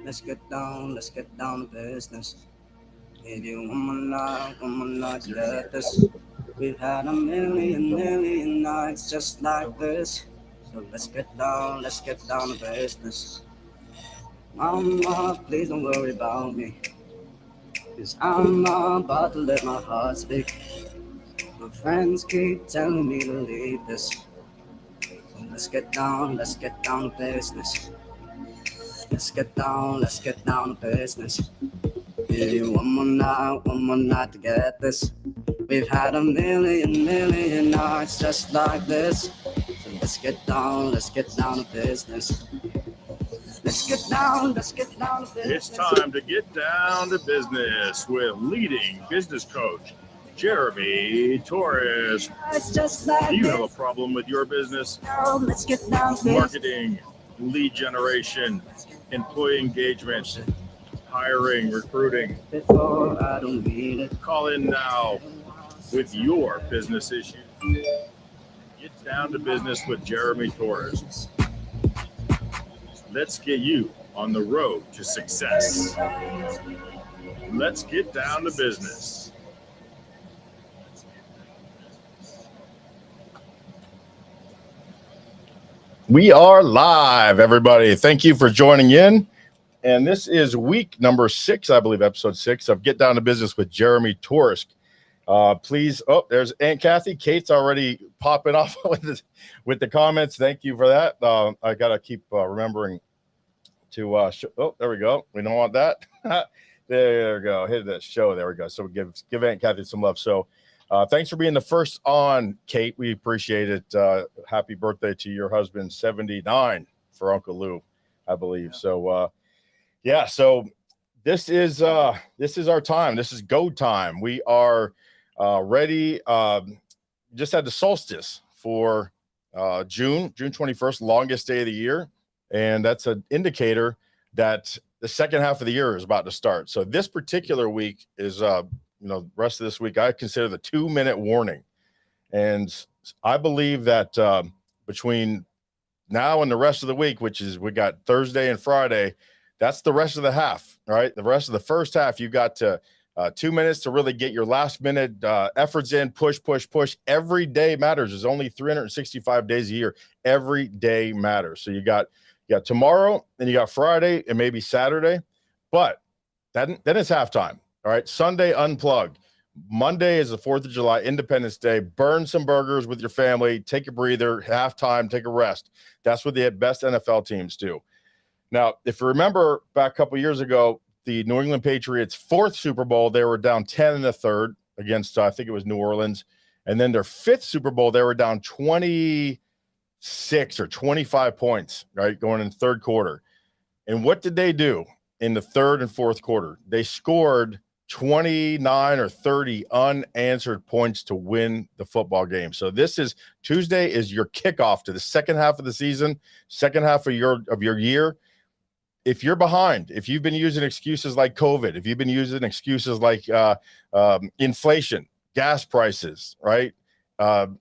Let's get down to business. Give you one more night to get this. We've had a million nights just like this. So let's get down to business. Mama, please don't worry about me. Cause I'm about to let my heart speak. My friends keep telling me to leave this. So let's get down to business. Let's get down to business. Give you one more night to get this. We've had a million nights just like this. So let's get down to business. Let's get down to business. It's time to get down to business with leading business coach Jeremy Torisk. It's just like Do you have a problem with your business? Let's get down to business. Marketing, lead generation, employee engagement, hiring, recruiting. Before I don't need it. Call in now with your business issues. Get down to business with Jeremy Torisk. Let's get you on the road to success. Let's get down to business. We are live, everybody. Thank you for joining in. And this is week number 6, I believe, episode 6 of Get Down to Business with Jeremy Torisk. Please, there's Aunt Kathy. Kate's already popping off with the comments. Thank you for that. I got to keep remembering to there we go. We don't want that. There we go. Hit that show. There we go. So give Aunt Kathy some love. So thanks for being the first on, Kate. We appreciate it. Happy birthday to your husband, 79 for Uncle Lou, I believe. So so this is our time. This is go time. We are ready. Just had the solstice for June 21st, longest day of the year. And that's an indicator that the second half of the year is about to start. So this particular week is, the rest of this week, I consider the 2-minute warning. And I believe that between now and the rest of the week, which is we got Thursday and Friday, that's the rest of the half, right? The rest of the first half, you got to 2 minutes to really get your last minute efforts in, push. Every day matters. There's only 365 days a year. Every day matters. So you got tomorrow, and you got Friday, and maybe Saturday, but then it's halftime. All right, Sunday, unplug. Monday is the 4th of July, Independence Day. Burn some burgers with your family. Take a breather. Halftime, take a rest. That's what the best NFL teams do. Now, if you remember back a couple years ago, the New England Patriots' 4th Super Bowl, they were down 10 in the third against, I think it was New Orleans. And then their 5th Super Bowl, they were down 26 or 25 points, right, going in the third quarter. And what did they do in the third and fourth quarter? They scored 29 or 30 unanswered points to win the football game. So Tuesday is your kickoff to the second half of the season, second half of your year. If you're behind, if you've been using excuses like COVID, if you've been using excuses like inflation, gas prices, right,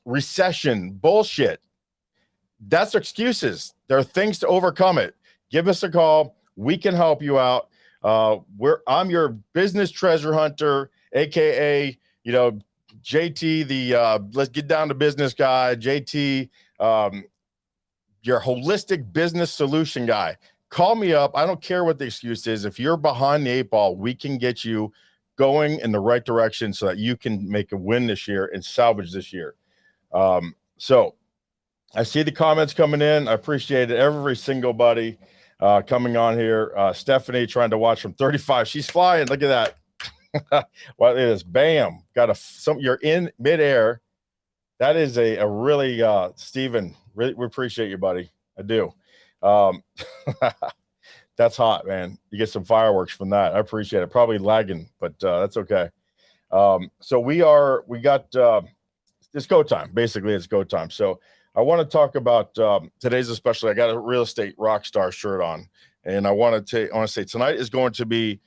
recession, bullshit, that's excuses. There are things to overcome it. Give us a call. We can help you out. I'm your business treasure hunter, aka JT, the let's get down to business guy. JT, your holistic business solution guy. Call me up. I don't care what the excuse is. If you're behind the 8 ball, we can get you going in the right direction so that you can make a win this year and salvage this year. So I see the comments coming in. I appreciate it. Every single buddy coming on here. Stephanie trying to watch from 35. She's flying. Look at that. What is bam? You're in midair. That is a really Steven, really, we appreciate you, buddy. I do. That's hot, man. You get some fireworks from that. I appreciate it. Probably lagging, but that's okay. So we got it's go time. Basically, it's go time. So I want to talk about today's especially. I got a real estate rock star shirt on, and I want to say tonight is going to be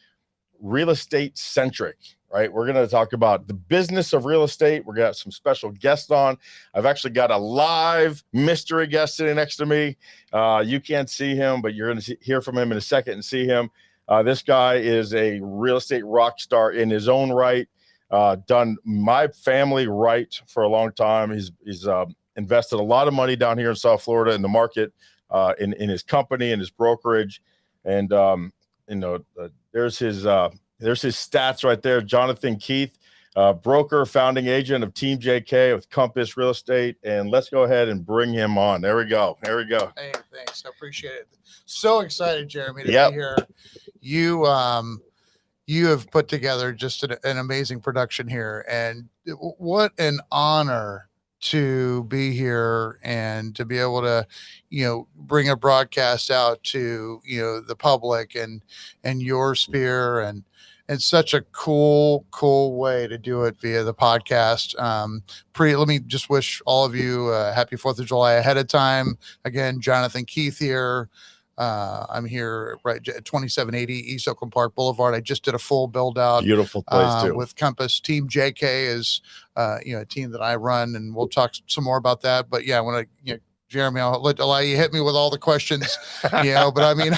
real estate centric. right? We're going to talk about the business of real estate. We're going to have some special guests on. I've actually got a live mystery guest sitting next to me. You can't see him, but you're going to hear from him in a second and see him. This guy is a real estate rock star in his own right. Done my family right for a long time. He's invested a lot of money down here in South Florida in the market, in his company and his brokerage. And, there's his stats right there. Jonathan Keith, broker, founding agent of Team JK with Compass Real Estate. And let's go ahead and bring him on. There we go. Hey, thanks. I appreciate it. So excited, Jeremy, to be here. You have put together just an amazing production here, and what an honor to be here and to be able to, bring a broadcast out to, the public and your sphere and such a cool way to do it via the podcast. Let me just wish all of you happy 4th of July ahead of time. Again, Jonathan Keith here. I'm here right at 2780 East Oakland Park Boulevard. I just did a full build out. Beautiful place too. With Compass. Team JK is, a team that I run, and we'll talk some more about that. But yeah, when Jeremy, I'll allow you hit me with all the questions, but I mean,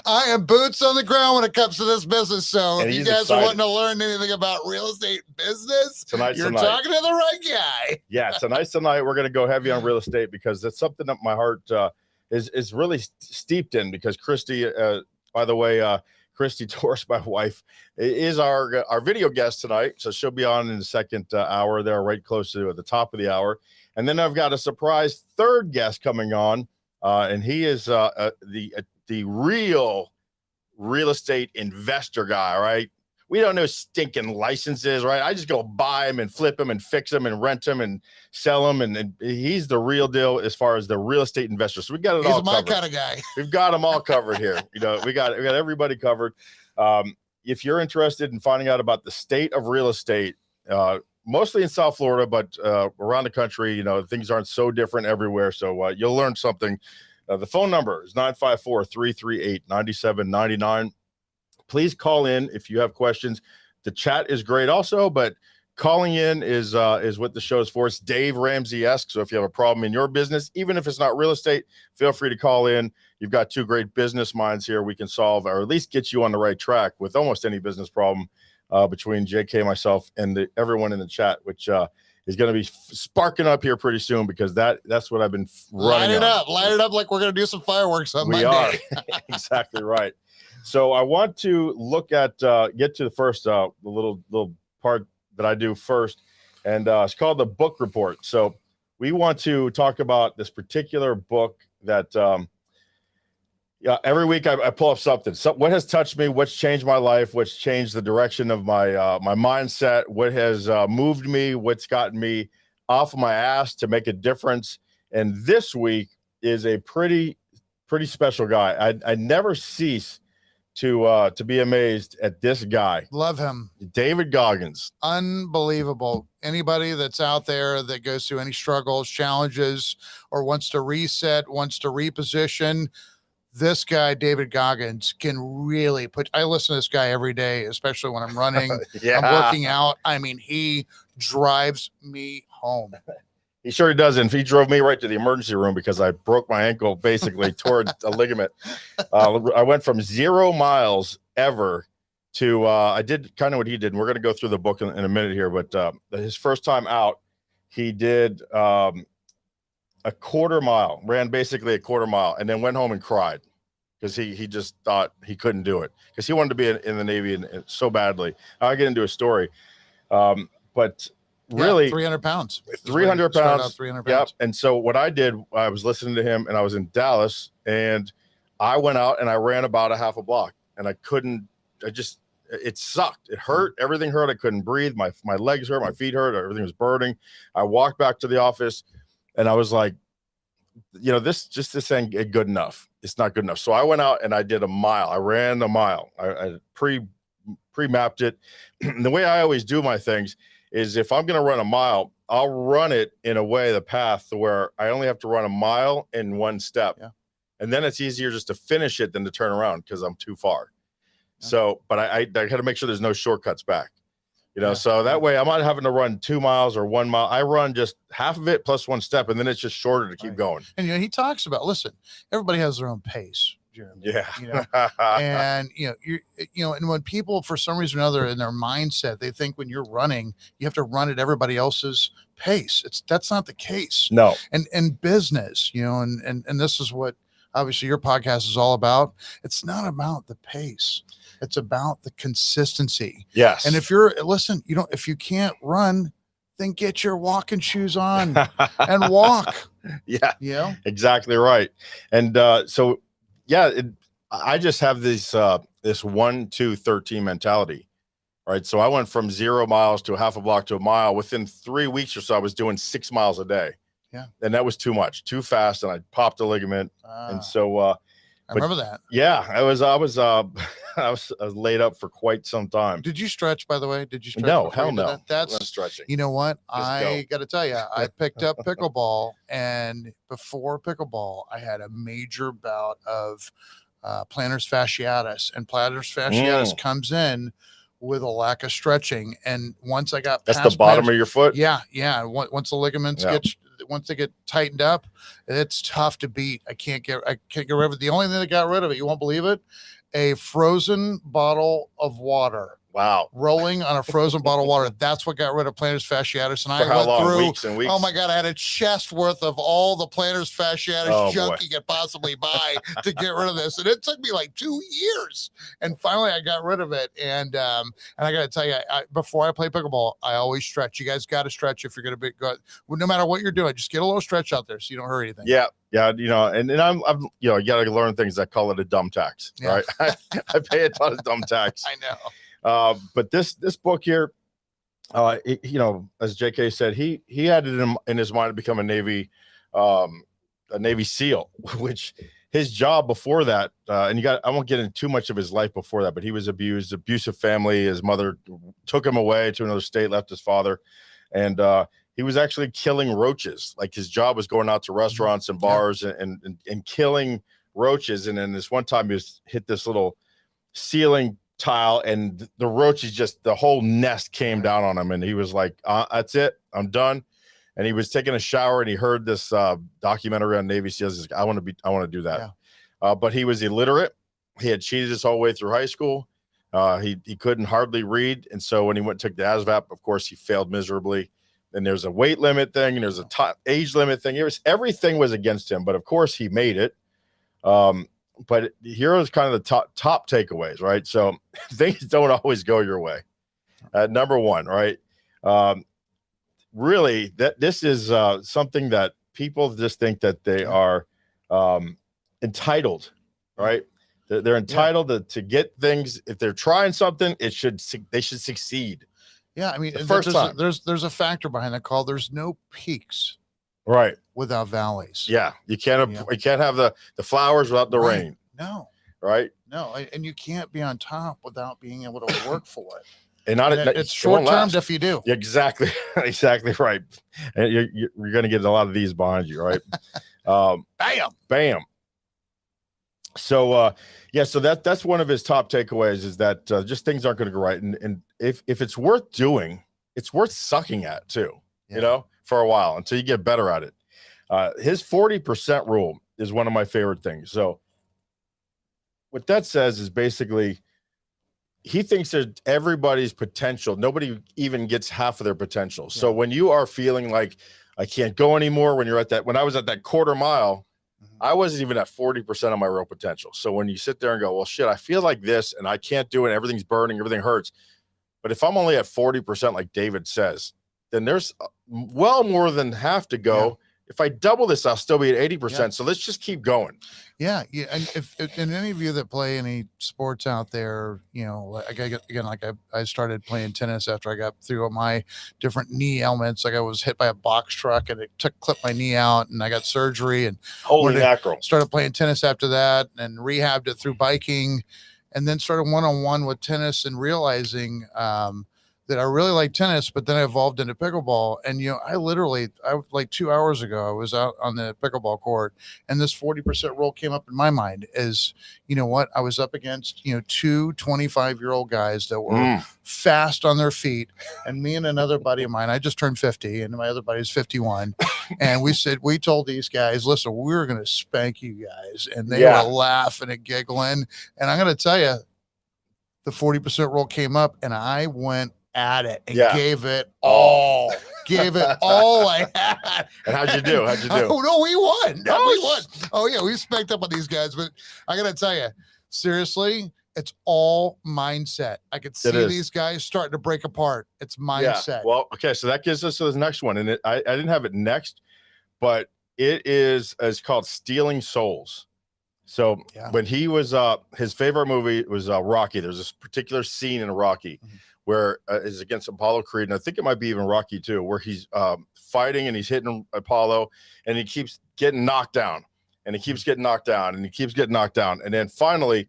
I am boots on the ground when it comes to this business. So if you guys are wanting to learn anything about real estate business, you're talking to the right guy. Yeah, tonight we're going to go heavy on real estate because that's something that my heart is really steeped in, because Christy, by the way, Christy Torisk, my wife, is our video guest tonight. So she'll be on in the second hour there, right close to at the top of the hour. And then I've got a surprise third guest coming on, and he is the real estate investor guy, right? We don't know stinking licenses, right? I just go buy them and flip them and fix them and rent them and sell them. And he's the real deal as far as the real estate investor. So we got it all covered. He's my kind of guy. We've got them all covered here. We got everybody covered. If you're interested in finding out about the state of real estate, mostly in South Florida, but around the country, things aren't so different everywhere. So you'll learn something. The phone number is 954-338-9799. Please call in if you have questions. The chat is great also, but calling in is what the show is for. It's Dave Ramsey-esque. So if you have a problem in your business, even if it's not real estate, feel free to call in. You've got two great business minds here. We can solve, or at least get you on the right track with almost any business problem between JK, myself, and everyone in the chat, which is going to be sparking up here pretty soon, because that's what I've been running. Light it up like we're going to do some fireworks on Monday. We are. Exactly right. So I want to look at get to the first the little part that I do first, and it's called the book report. So we want to talk about this particular book that every week I pull up something. So what has touched me, what's changed my life, what's changed the direction of my my mindset, what has moved me, what's gotten me off of my ass to make a difference. And this week is a pretty special guy. I never cease to be amazed at this guy. Love him. David Goggins. Unbelievable. Anybody that's out there that goes through any struggles, challenges, or wants to reset, wants to reposition, this guy, David Goggins, can really I listen to this guy every day, especially when I'm running, I'm working out. I mean, he drives me home. He sure doesn't. He drove me right to the emergency room because I broke my ankle, basically toward a ligament. I went from 0 miles ever to I did kind of what he did. And we're going to go through the book in a minute here. But his first time out, he did a quarter mile, ran basically a quarter mile, and then went home and cried because he just thought he couldn't do it because he wanted to be in the Navy and so badly. I'll get into a story. But really 300 pounds. 300 pounds. 300 pounds. Yep. And so what I did, I was listening to him, and I was in Dallas, and I went out and I ran about a half a block, and it sucked. It hurt. Everything hurt. I couldn't breathe. My legs hurt. My feet hurt. Everything was burning. I walked back to the office, and I was like, this ain't good enough. It's not good enough. So I went out and I did a mile. I ran a mile. I pre-mapped it. And the way I always do my things is if I'm going to run a mile, I'll run it in a way, the path to where I only have to run a mile in one step. Yeah. And then it's easier just to finish it than to turn around because I'm too far. Yeah. So, but I got to make sure there's no shortcuts back. So that way I'm not having to run 2 miles or 1 mile. I run just half of it plus one step, and then it's just shorter to keep going. And he talks about, listen, everybody has their own pace, Jeremy. Yeah. And and when people for some reason or another in their mindset, they think when you're running, you have to run at everybody else's pace. That's not the case. No. And business, and this is what obviously your podcast is all about. It's not about the pace. It's about the consistency. Yes. And if you can't run, then get your walking shoes on and walk. Yeah. Exactly right. And I just have this 1, 2, 13 mentality. Right. So I went from 0 miles to a half a block to a mile. Within 3 weeks or so, I was doing 6 miles a day. Yeah. And that was too much, too fast. And I popped a ligament. And so I remember that. Yeah, I was laid up for quite some time. Did you stretch, by the way? Did you stretch? No, hell no. That's not stretching. You know what? I got to tell you, I picked up pickleball, and before pickleball, I had a major bout of plantar fasciitis, and plantar fasciitis comes in with a lack of stretching. And once I got past the bottom of your foot. Yeah. Once the ligaments once they get tightened up, it's tough to beat. I can't get rid of it. The only thing that got rid of it, you won't believe it, a frozen bottle of water. Wow. Rolling on a frozen bottle of water. That's what got rid of plantar fasciitis. And For I how long? through, Weeks and weeks. oh my God, I had a chest worth of all the plantar fasciitis junk you could possibly buy to get rid of this. And it took me like 2 years. And finally I got rid of it. And I got to tell you, before I play pickleball, I always stretch. You guys got to stretch if you're going to be good. No matter what you're doing, just get a little stretch out there so you don't hurt anything. Yeah. Yeah. And I'm you got to learn things. I call it a dumb tax. Right. I pay a ton of dumb tax. I know. But this book here, as JK said, he had it in his mind to become a Navy SEAL, which his job before that, I won't get into too much of his life before that, but he was abusive family. His mother took him away to another state, left his father, and he was actually killing roaches. Like his job was going out to restaurants and bars and killing roaches. And then this one time he hit this little ceiling tile, and the roaches the whole nest came down on him, and he was like, that's it, I'm done. And he was taking a shower, and he heard this documentary on Navy SEALs. He's like, I want to do that. But he was illiterate. He had cheated his whole way through high school. He couldn't hardly read, and so when he went and took the ASVAB, of course he failed miserably. And there's a weight limit thing, and there's a age limit thing. Everything was against him, but of course he made it. But here is kind of the top takeaways, right? So things don't always go your way. Number one, right? Really, this is something that people just think that they are entitled, right? They're entitled to get things. If they're trying something, they should succeed. Yeah, I mean, the first time. There's a factor behind that call. There's no peaks. Right. Without valleys. Yeah. You can't have the flowers without the rain. No. Right. No. And you can't be on top without being able to work for it. And it's short-termed if you do. Exactly. Exactly right. And you're going to get a lot of these behind you, right? Bam. So, so that's one of his top takeaways is that just things aren't going to go right. And if it's worth doing, it's worth sucking at too, for a while until you get better at it. His 40% rule is one of my favorite things. So what that says is basically he thinks that everybody's potential, nobody even gets half of their potential. Yeah. So when you are feeling like I can't go anymore, when I was at that quarter mile, I wasn't even at 40% of my real potential. So when you sit there and go, well, shit, I feel like this and I can't do it. Everything's burning, everything hurts. But if I'm only at 40%, like David says, then there's well more than half to go. Yeah. If I double this, I'll still be at 80%. Yeah. So let's just keep going. Yeah. Yeah. And if any of you that play any sports out there, I started playing tennis after I got through all my different knee ailments. Like I was hit by a box truck and it clipped my knee out and I got surgery and holy mackerel. Started playing tennis after that and rehabbed it through biking and then started one-on-one with tennis and realizing, that I really like tennis, but then I evolved into pickleball. And, I like 2 hours ago, I was out on the pickleball court, and this 40% rule came up in my mind as, what? I was up against, two 25-year-old guys that were fast on their feet. And me and another buddy of mine, I just turned 50 and my other buddy's 51. And we told these guys, listen, we're going to spank you guys. And they were laughing and giggling. And I'm going to tell you, the 40% rule came up and I went at it and gave it all. Gave it all I had. And how'd you do? Oh, no, we won. We won. Oh, yeah, we spanked up on these guys. But I got to tell you, seriously, it's all mindset. I could see these guys starting to break apart. It's mindset. Yeah. Well, okay, so that gives us to the next one. And I didn't have it next, but it's called Stealing Souls. So when he was his favorite movie was Rocky. There's this particular scene in Rocky where is against Apollo Creed, and I think it might be even Rocky 2, where he's fighting and he's hitting Apollo, and he keeps getting knocked down, and he keeps getting knocked down, and he keeps getting knocked down, and then finally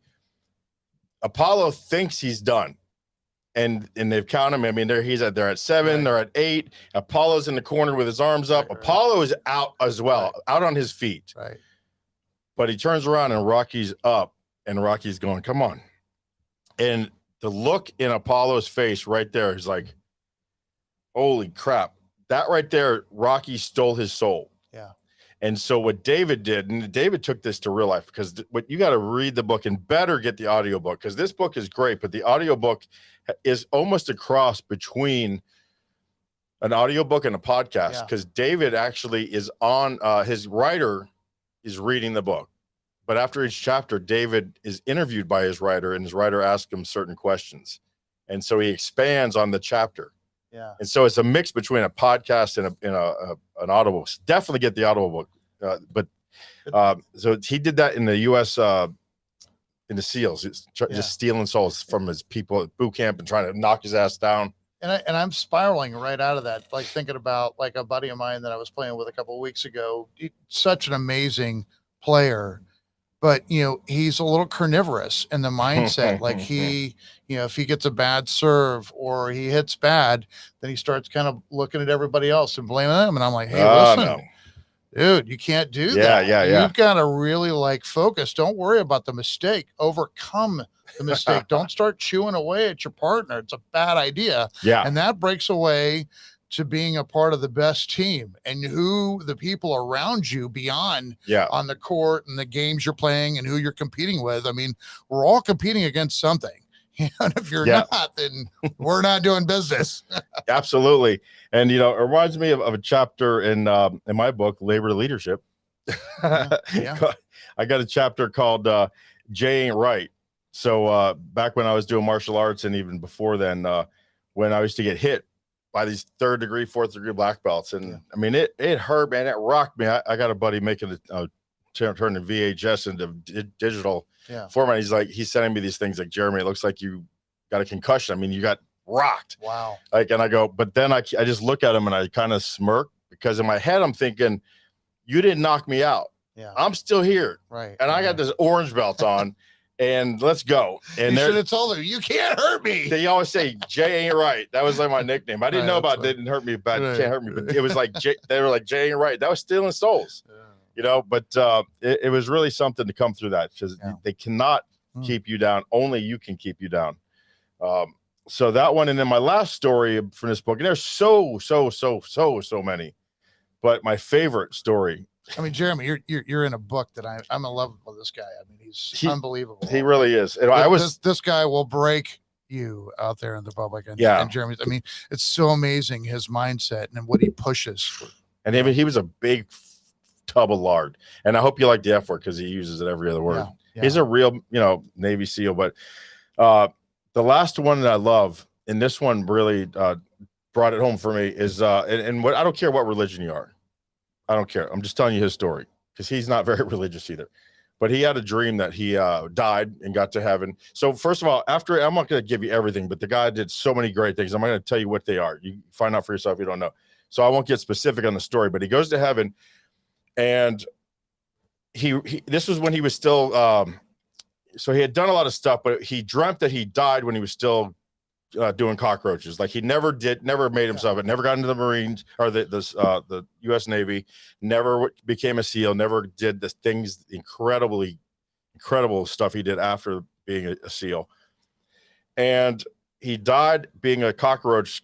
Apollo thinks he's done, and they've counted him. I mean, they're at 7, they're at 8. Apollo's in the corner with his arms up. Apollo is out as well, out on his feet. Right. But he turns around and Rocky's up, and Rocky's going, come on. And the look in Apollo's face right there is like, holy crap. That right there, Rocky stole his soul. Yeah. And so what David did, and David took this to real life, because what you got to read the book and better get the audiobook, because this book is great, but the audiobook is almost a cross between an audiobook and a podcast, because David actually is on his writer is reading the book. But after each chapter, David is interviewed by his writer, and his writer asks him certain questions. And so he expands on the chapter. Yeah. And so it's a mix between a podcast and an audible. Definitely get the audible book. So he did that in the U.S. In the SEALs, just stealing souls from his people at boot camp and trying to knock his ass down. And I'm spiraling right out of that, like thinking about like a buddy of mine that I was playing with a couple of weeks ago. Such an amazing player, but he's a little carnivorous in the mindset. Like he, if he gets a bad serve or he hits bad, then he starts kind of looking at everybody else and blaming them. And I'm like, hey, listen, dude, you can't do that. Yeah. You've got to really focus. Don't worry about the mistake. Overcome the mistake. Don't start chewing away at your partner. It's a bad idea. Yeah. And that breaks away to being a part of the best team and who the people around you beyond on the court and the games you're playing and who you're competing with. I mean, we're all competing against something. And if you're not, then we're not doing business. Absolutely. And, it reminds me of a chapter in my book, Labor to Leadership. I got a chapter called Jay Ain't Right. So back when I was doing martial arts, and even before then, when I used to get hit by these 3rd degree, 4th degree black belts. And I mean, it hurt, man. It rocked me. I got a buddy making a turn the VHS into digital format. He's sending me these things like, Jeremy, it looks like you got a concussion. I mean, you got rocked. Wow. And I go, but then I just look at him and I kind of smirk, because in my head, I'm thinking, you didn't knock me out. Yeah. I'm still here. Right. And I got this orange belt on. And let's go. And you should have told him, you can't hurt me. They always say, Jay ain't right. That was like my nickname. I didn't know about didn't hurt me, but can't hurt me. But it was like, they were like, Jay ain't right. That was stealing souls, but it was really something to come through that, because they cannot keep you down. Only you can keep you down. So that one. And then my last story from this book, and there's so many, but my favorite story. I mean, Jeremy, you're in a book that I'm in love with this guy. I mean, he's unbelievable. He really is. And this guy will break you out there in the public. And Jeremy, I mean, it's so amazing, his mindset and what he pushes. And he was a big tub of lard. And I hope you like the F word, because he uses it every other word. Yeah. He's a real, Navy SEAL. But the last one that I love, and this one really brought it home for me, is and what I don't care what religion you are. I don't care. I'm just telling you his story, because he's not very religious either. But he had a dream that he died and got to heaven. So first of all, I'm not going to give you everything, but the guy did so many great things. I'm not going to tell you what they are. You find out for yourself if you don't know. So I won't get specific on the story, but he goes to heaven, and this was when he was still so he had done a lot of stuff, but he dreamt that he died when he was still doing cockroaches. Like he never made himself. It never got into the Marines or the U.S. Navy. Never became a SEAL. Never did the things incredible stuff he did after being a SEAL. And he died being a cockroach,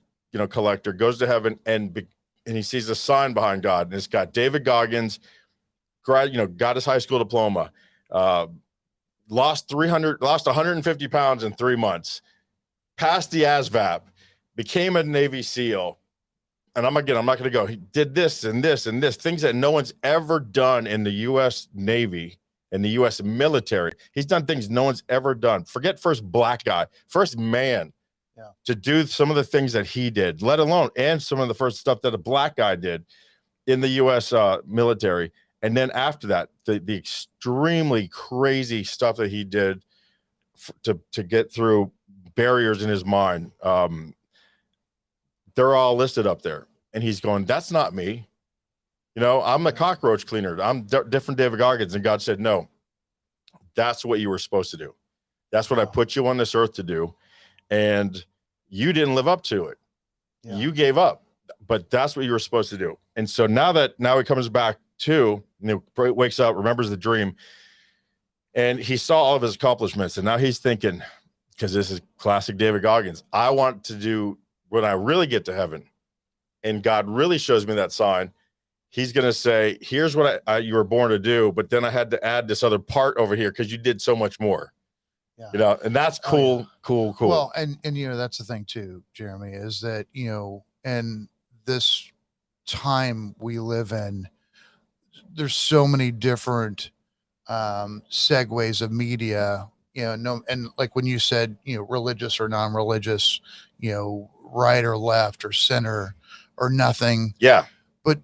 collector. Goes to heaven and he sees a sign behind God, and it's got David Goggins, got his high school diploma, lost 150 pounds in 3 months, passed the ASVAB, became a Navy SEAL. And I'm not going to go. He did this and this and this, things that no one's ever done in the U.S. Navy and the U.S. military. He's done things no one's ever done. Forget first black guy, first man to do some of the things that he did, let alone, and some of the first stuff that a black guy did in the U.S. Military. And then after that, the extremely crazy stuff that he did to get through barriers in his mind. They're all listed up there. And he's going, that's not me. I'm the cockroach cleaner. I'm different David Goggins. And God said, no, that's what you were supposed to do. That's what I put you on this earth to do. And you didn't live up to it. Yeah. You gave up, but that's what you were supposed to do. And so now he comes back to, wakes up, remembers the dream, and he saw all of his accomplishments. And now he's thinking, because this is classic David Goggins, I want to do when I really get to heaven and God really shows me that sign, he's going to say, here's what you were born to do. But then I had to add this other part over here because you did so much more. Yeah. And that's cool, cool. Well, and that's the thing too, Jeremy, is that, in this time we live in, there's so many different segues of media, and like when you said, religious or non-religious, right or left or center or nothing. Yeah. But,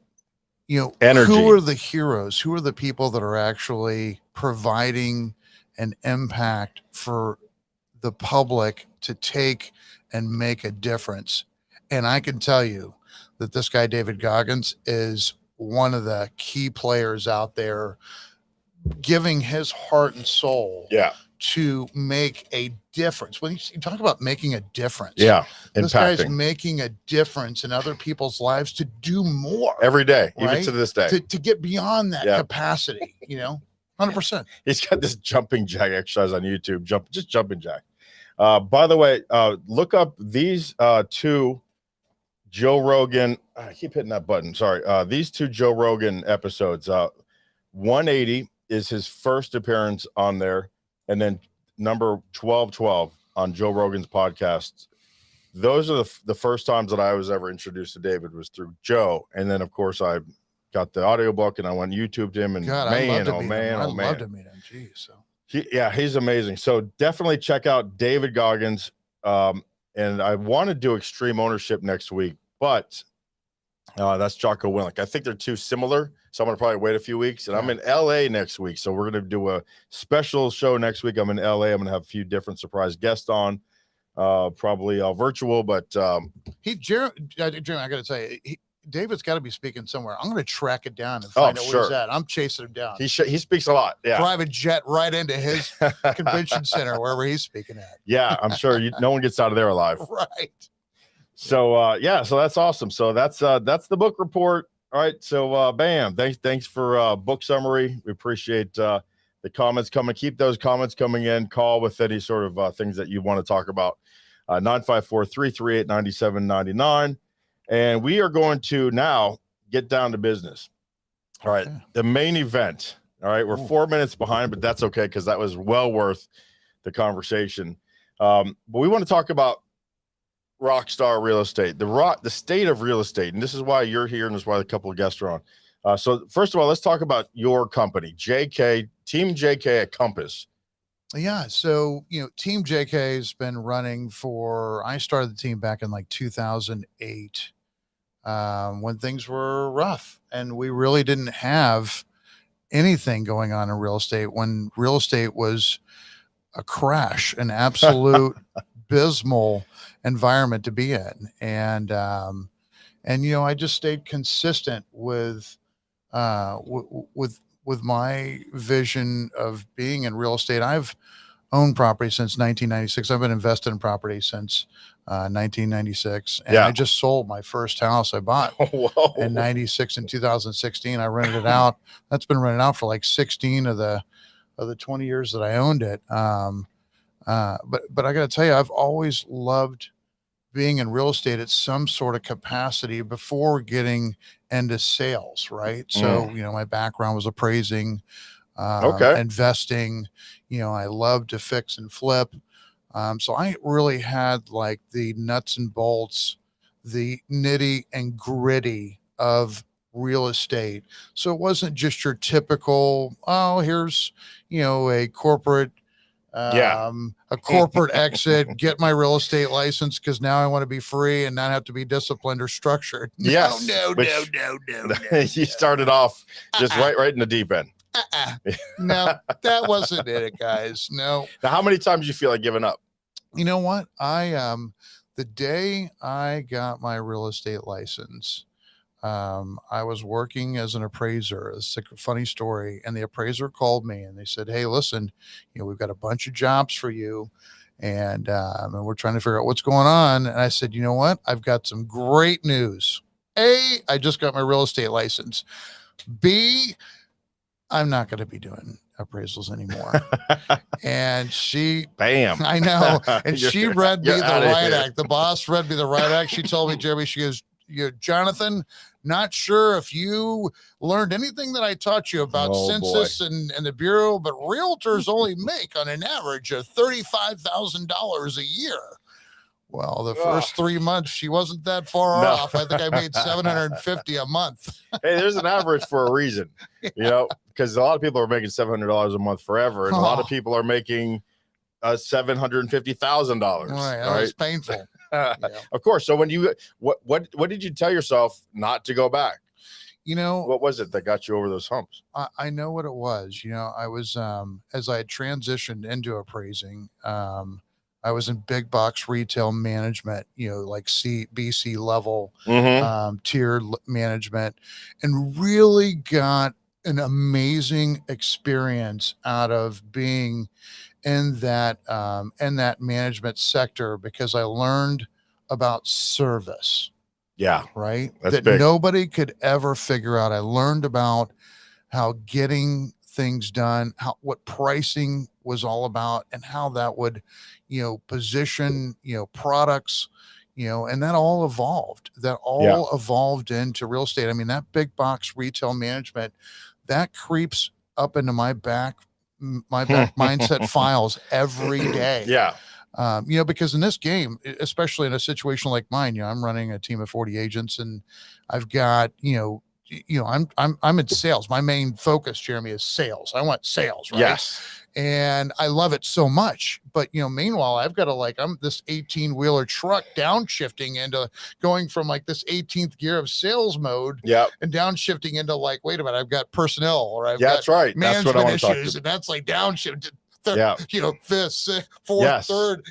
energy. Who are the heroes? Who are the people that are actually providing an impact for the public to take and make a difference? And I can tell you that this guy, David Goggins, is one of the key players out there, giving his heart and soul to make a difference. When you talk about making a difference, this guy's making a difference in other people's lives to do more every day, right? Even to this day, to get beyond that capacity, 100%. He's got this jumping jack exercise on YouTube, just jumping jack. By the way, look up these two Joe Rogan. I keep hitting that button. Sorry. These two Joe Rogan episodes. 180 is his first appearance on there, and then number 1212 on Joe Rogan's podcast. Those are the first times that I was ever introduced to David was through Joe, and then of course I got the audiobook and I went YouTubed him, and God, man, I'd love to meet him. Geez, so. He's amazing. So definitely check out David Goggins. And I want to do extreme ownership next week, but that's Jocko Willink. I think they're too similar. So I'm going to probably wait a few weeks, and I'm in LA next week. So we're going to do a special show next week. I'm in LA. I'm going to have a few different surprise guests on, probably virtual, but Jeremy, I got to tell you, David's got to be speaking somewhere. I'm going to track it down and find out where he's at. I'm chasing him down. He speaks a lot. Yeah. Private jet right into his convention center, wherever he's speaking at. Yeah, I'm sure no one gets out of there alive. Right. So so that's awesome. So that's the book report. All right. So bam. Thanks for book summary. We appreciate the comments coming. Keep those comments coming in. Call with any sort of things that you want to talk about. 954-338-9799. And we are going to now get down to business. All right. The main event. All right. We're 4 minutes behind, but that's okay because that was well worth the conversation. But we want to talk about rockstar real estate, the state of real estate. And this is why you're here, and this is why a couple of guests are on. So first of all, let's talk about your company, JK, Team JK at Compass. Yeah. So, Team JK has been running I started the team back in like 2008, when things were rough and we really didn't have anything going on in real estate, when real estate was a crash, an absolute abysmal environment to be in. And I just stayed consistent with my vision of being in real estate. I've owned property since 1996. I've been invested in property since 1996, and Yeah. I just sold my first house I bought Whoa. in 96 in 2016. I rented it out. That's been rented out for like 16 of the 20 years that I owned it. But I got to tell you, I've always loved being in real estate at some sort of capacity before getting into sales, right? So, my background was appraising, Okay. investing, I love to fix and flip. So I really had like the nuts and bolts, the nitty and gritty of real estate. So it wasn't just your typical, oh, here's, a corporate Yeah. a corporate exit, get my real estate license because now I want to be free and not have to be disciplined or structured. Yes. No. You started off just right in the deep end. No, that wasn't it, guys. No. Now, how many times do you feel like giving up? You know what? The day I got my real estate license, I was working as an appraiser. It's a funny story. And the appraiser called me and they said, "Hey, listen, we've got a bunch of jobs for you. And we're trying to figure out what's going on." And I said, "You know what? I've got some great news. A, I just got my real estate license. B, I'm not going to be doing appraisals anymore." And she, Bam. I know. And she read me the right here. act. The boss read me the right act. She told me, Jeremy, she goes, "Jonathan, not sure if you learned anything that I taught you about census and the Bureau, but realtors only make on an average of $35,000 a year." Well, the first 3 months, she wasn't that far off. I think I made $750 a month. Hey, there's an average for a reason, because a lot of people are making $700 a month forever, and a lot of people are making $750,000. Right, that was painful. Of course. So when what did you tell yourself not to go back? What was it that got you over those humps? I know what it was. I was, as I had transitioned into appraising, I was in big box retail management, like BC level, tier management, and really got an amazing experience out of being in that management sector because I learned about service. Yeah. Right. That's that big. Nobody could ever figure out. I learned about how getting things done, what pricing was all about, and how that would, position, products, and that all evolved. That all evolved into real estate. I mean, that big box retail management, that creeps up into my back mindset files every day. Yeah. Because in this game, especially in a situation like mine, I'm running a team of 40 agents and I've got, I'm in sales. My main focus, Jeremy, is sales. I want sales, right? Yes. And I love it so much. But, meanwhile, I've got to I'm this 18-wheeler truck downshifting into going from like this 18th gear of sales mode and downshifting into wait a minute, I've got personnel or I've got right. management That's what I want to talk issues. to. And that's like downshift. Fifth, fourth, Yes. third.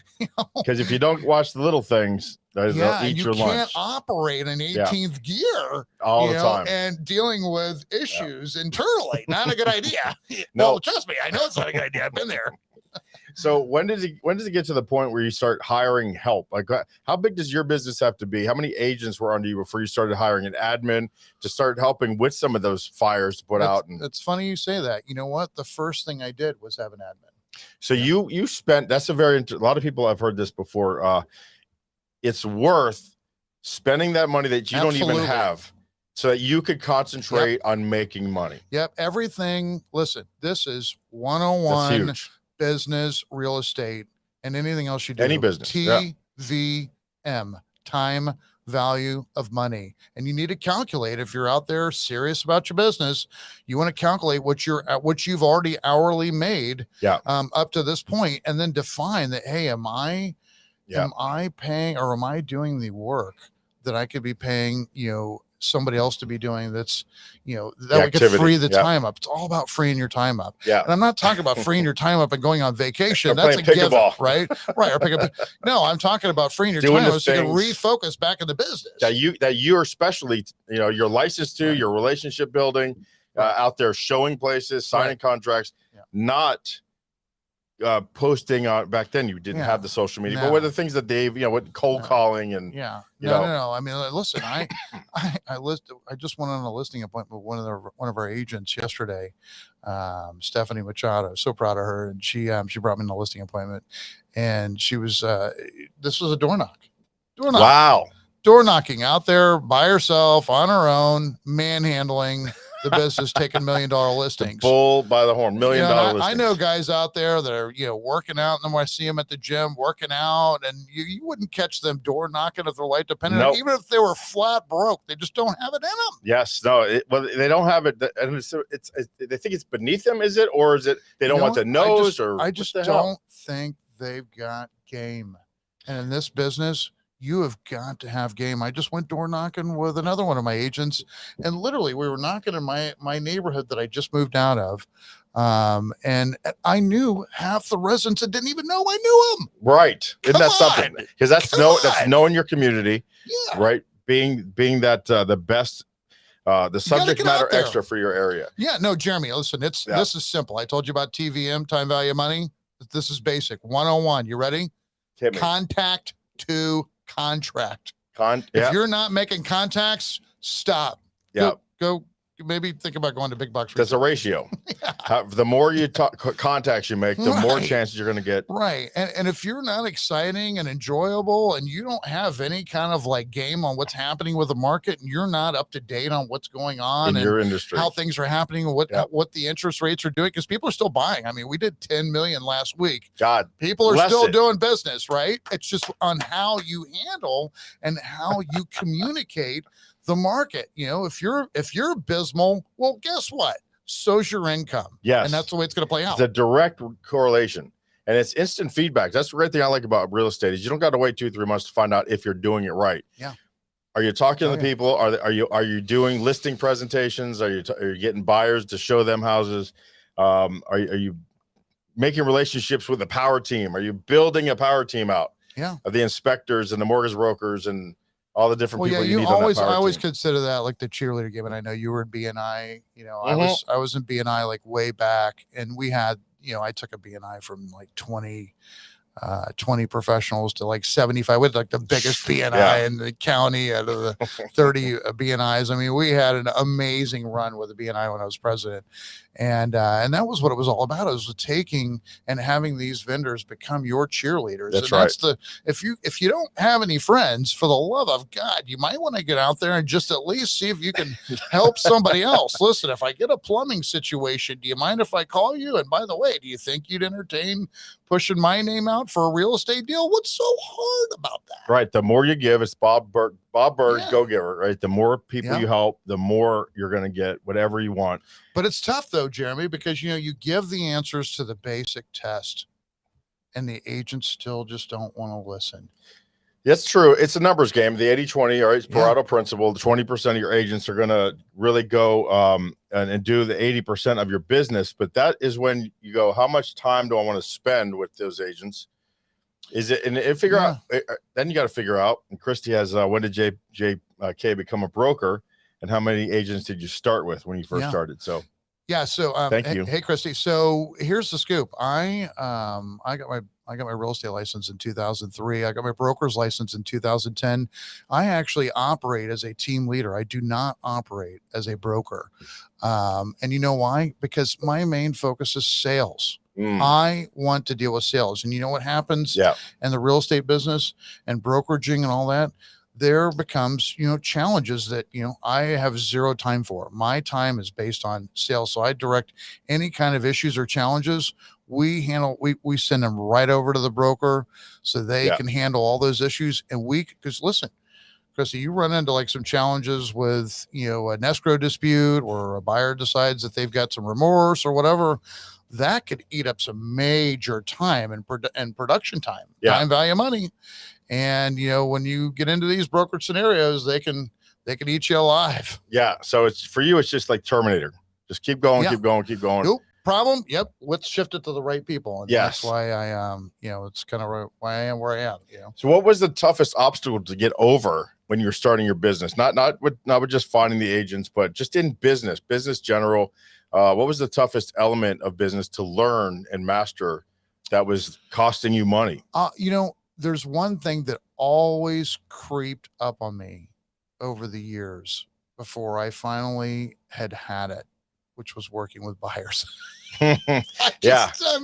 Because if you don't watch the little things, they'll eat your lunch. You can't operate an 18th gear all the time and dealing with issues internally. Not a good idea. No. Well, trust me, I know it's not a good idea. I've been there. So when does it get to the point where you start hiring help? Like, how big does your business have to be? How many agents were under you before you started hiring an admin to start helping with some of those fires to put out? And it's funny you say that. You know what? The first thing I did was have an admin. So you spent, that's a lot of people have heard this before. It's worth spending that money that you don't even have so that you could concentrate on making money. Yep. Everything. Listen, this is 101 business, real estate, and anything else you do. Any business. TVM, time value of money. And you need to calculate, if you're out there serious about your business, you want to calculate what you've already hourly made up to this point, and then define that, hey, am I paying, or am I doing the work that I could be paying, somebody else to be doing that's, that we could free the time up. It's all about freeing your time up. Yeah. And I'm not talking about freeing your time up and going on vacation. That's a given, right? Right. Or pick up. No, I'm talking about freeing your time up so you can refocus back in the business. That you're especially, you're licensed to, your relationship building, out there showing places, signing contracts, not posting on back then? You didn't have the social media, but what are the things that Dave, what cold calling and no. I mean, listen, I just went on a listing appointment with one of our agents yesterday, Stephanie Machado. So proud of her, and she brought me in a listing appointment, and she was this was a door knock. Wow. Door knocking out there by herself on her own, manhandling the business, taking $1 million listings. The bull by the horn, $1 million listings. I know guys out there that are, working out, and then when I see them at the gym working out, and you wouldn't catch them door knocking if their life depended on, even if they were flat broke, they just don't have it in them. Yes, no, they don't have it, and it's they think it's beneath them, is it, or is it they don't want the nose, I just don't think they've got game. And in this business, you have got to have game. I just went door knocking with another one of my agents, and literally we were knocking in my neighborhood that I just moved out of. And I knew half the residents that didn't even know I knew them. Right. Isn't that something? Because that's knowing your community, right? Being that the best, the subject matter extra for your area. Yeah, no, Jeremy, listen, this is simple. I told you about TVM, time value money. This is basic 101. You ready? Contact to contract. If you're not making contacts, stop. Go maybe think about going to big box. That's a ratio. The more you contacts you make, the more chances you're going to get. Right. And if you're not exciting and enjoyable, and you don't have any kind of like game on what's happening with the market, and you're not up to date on what's going on in your industry, how things are happening, and what the interest rates are doing, because people are still buying. I mean, we did 10 million last week. God, people are still doing business, right? It's just on how you handle and how you communicate the market. If you're abysmal, well, guess what? So's your income. Yes. And that's the way it's going to play out. It's a direct correlation, and it's instant feedback. That's the great thing I like about real estate is you don't got to wait 2-3 months to find out if you're doing it right. Yeah. Are you talking to the people? Are you doing listing presentations? Are you getting buyers to show them houses? Are you making relationships with the power team? Are you building a power team out? Yeah. Of the inspectors and the mortgage brokers and all the different people you need I on that power always team. Consider that like the cheerleader game. And I know you were in BNI, I was in BNI like way back, and we had, I took a BNI from like 20 professionals to like 75. We had like the biggest BNI in the county out of the 30 BNIs. I mean, we had an amazing run with the BNI when I was president. And that was what it was all about. It was taking and having these vendors become your cheerleaders. That's right. If you don't have any friends, for the love of God, you might want to get out there and just at least see if you can help somebody else. Listen, if I get a plumbing situation, do you mind if I call you? And by the way, do you think you'd entertain pushing my name out for a real estate deal? What's so hard about that? Right. The more you give, it's Bob Berg, go giver, right? The more people you help, the more you're going to get whatever you want. But it's tough though, Jeremy, because you give the answers to the basic test and the agents still just don't want to listen. That's true. It's a numbers game. The 80-20, all right, Pareto principle. The 20% of your agents are going to really go and do the 80% of your business. But that is when you go, how much time do I want to spend with those agents? Is it and figure out? Then you got to figure out. And Christy has when did JK become a broker, and how many agents did you start with when you first started? So so thank you. Hey, Christy. So here's the scoop. I got my real estate license in 2003. I got my broker's license in 2010. I actually operate as a team leader. I do not operate as a broker. And you know why? Because my main focus is sales. I want to deal with sales. And you know what happens in the real estate business and brokeraging and all that? There becomes, challenges that, I have zero time for. My time is based on sales. So I direct any kind of issues or challenges. We send them right over to the broker so they can handle all those issues. And because listen, Chrissy, you run into like some challenges with, an escrow dispute, or a buyer decides that they've got some remorse or whatever, that could eat up some major time and production time, time value money. And, when you get into these brokerage scenarios, they can eat you alive. Yeah. So it's for you, it's just like Terminator. Just keep going, keep going, keep going. Nope. Problem. Yep. Let's shift it to the right people. And that's why I, it's kind of why I am where I am, So what was the toughest obstacle to get over when you were starting your business? Not with just finding the agents, but just in business general. What was the toughest element of business to learn and master that was costing you money? There's one thing that always creeped up on me over the years before I finally had it, which was working with buyers. I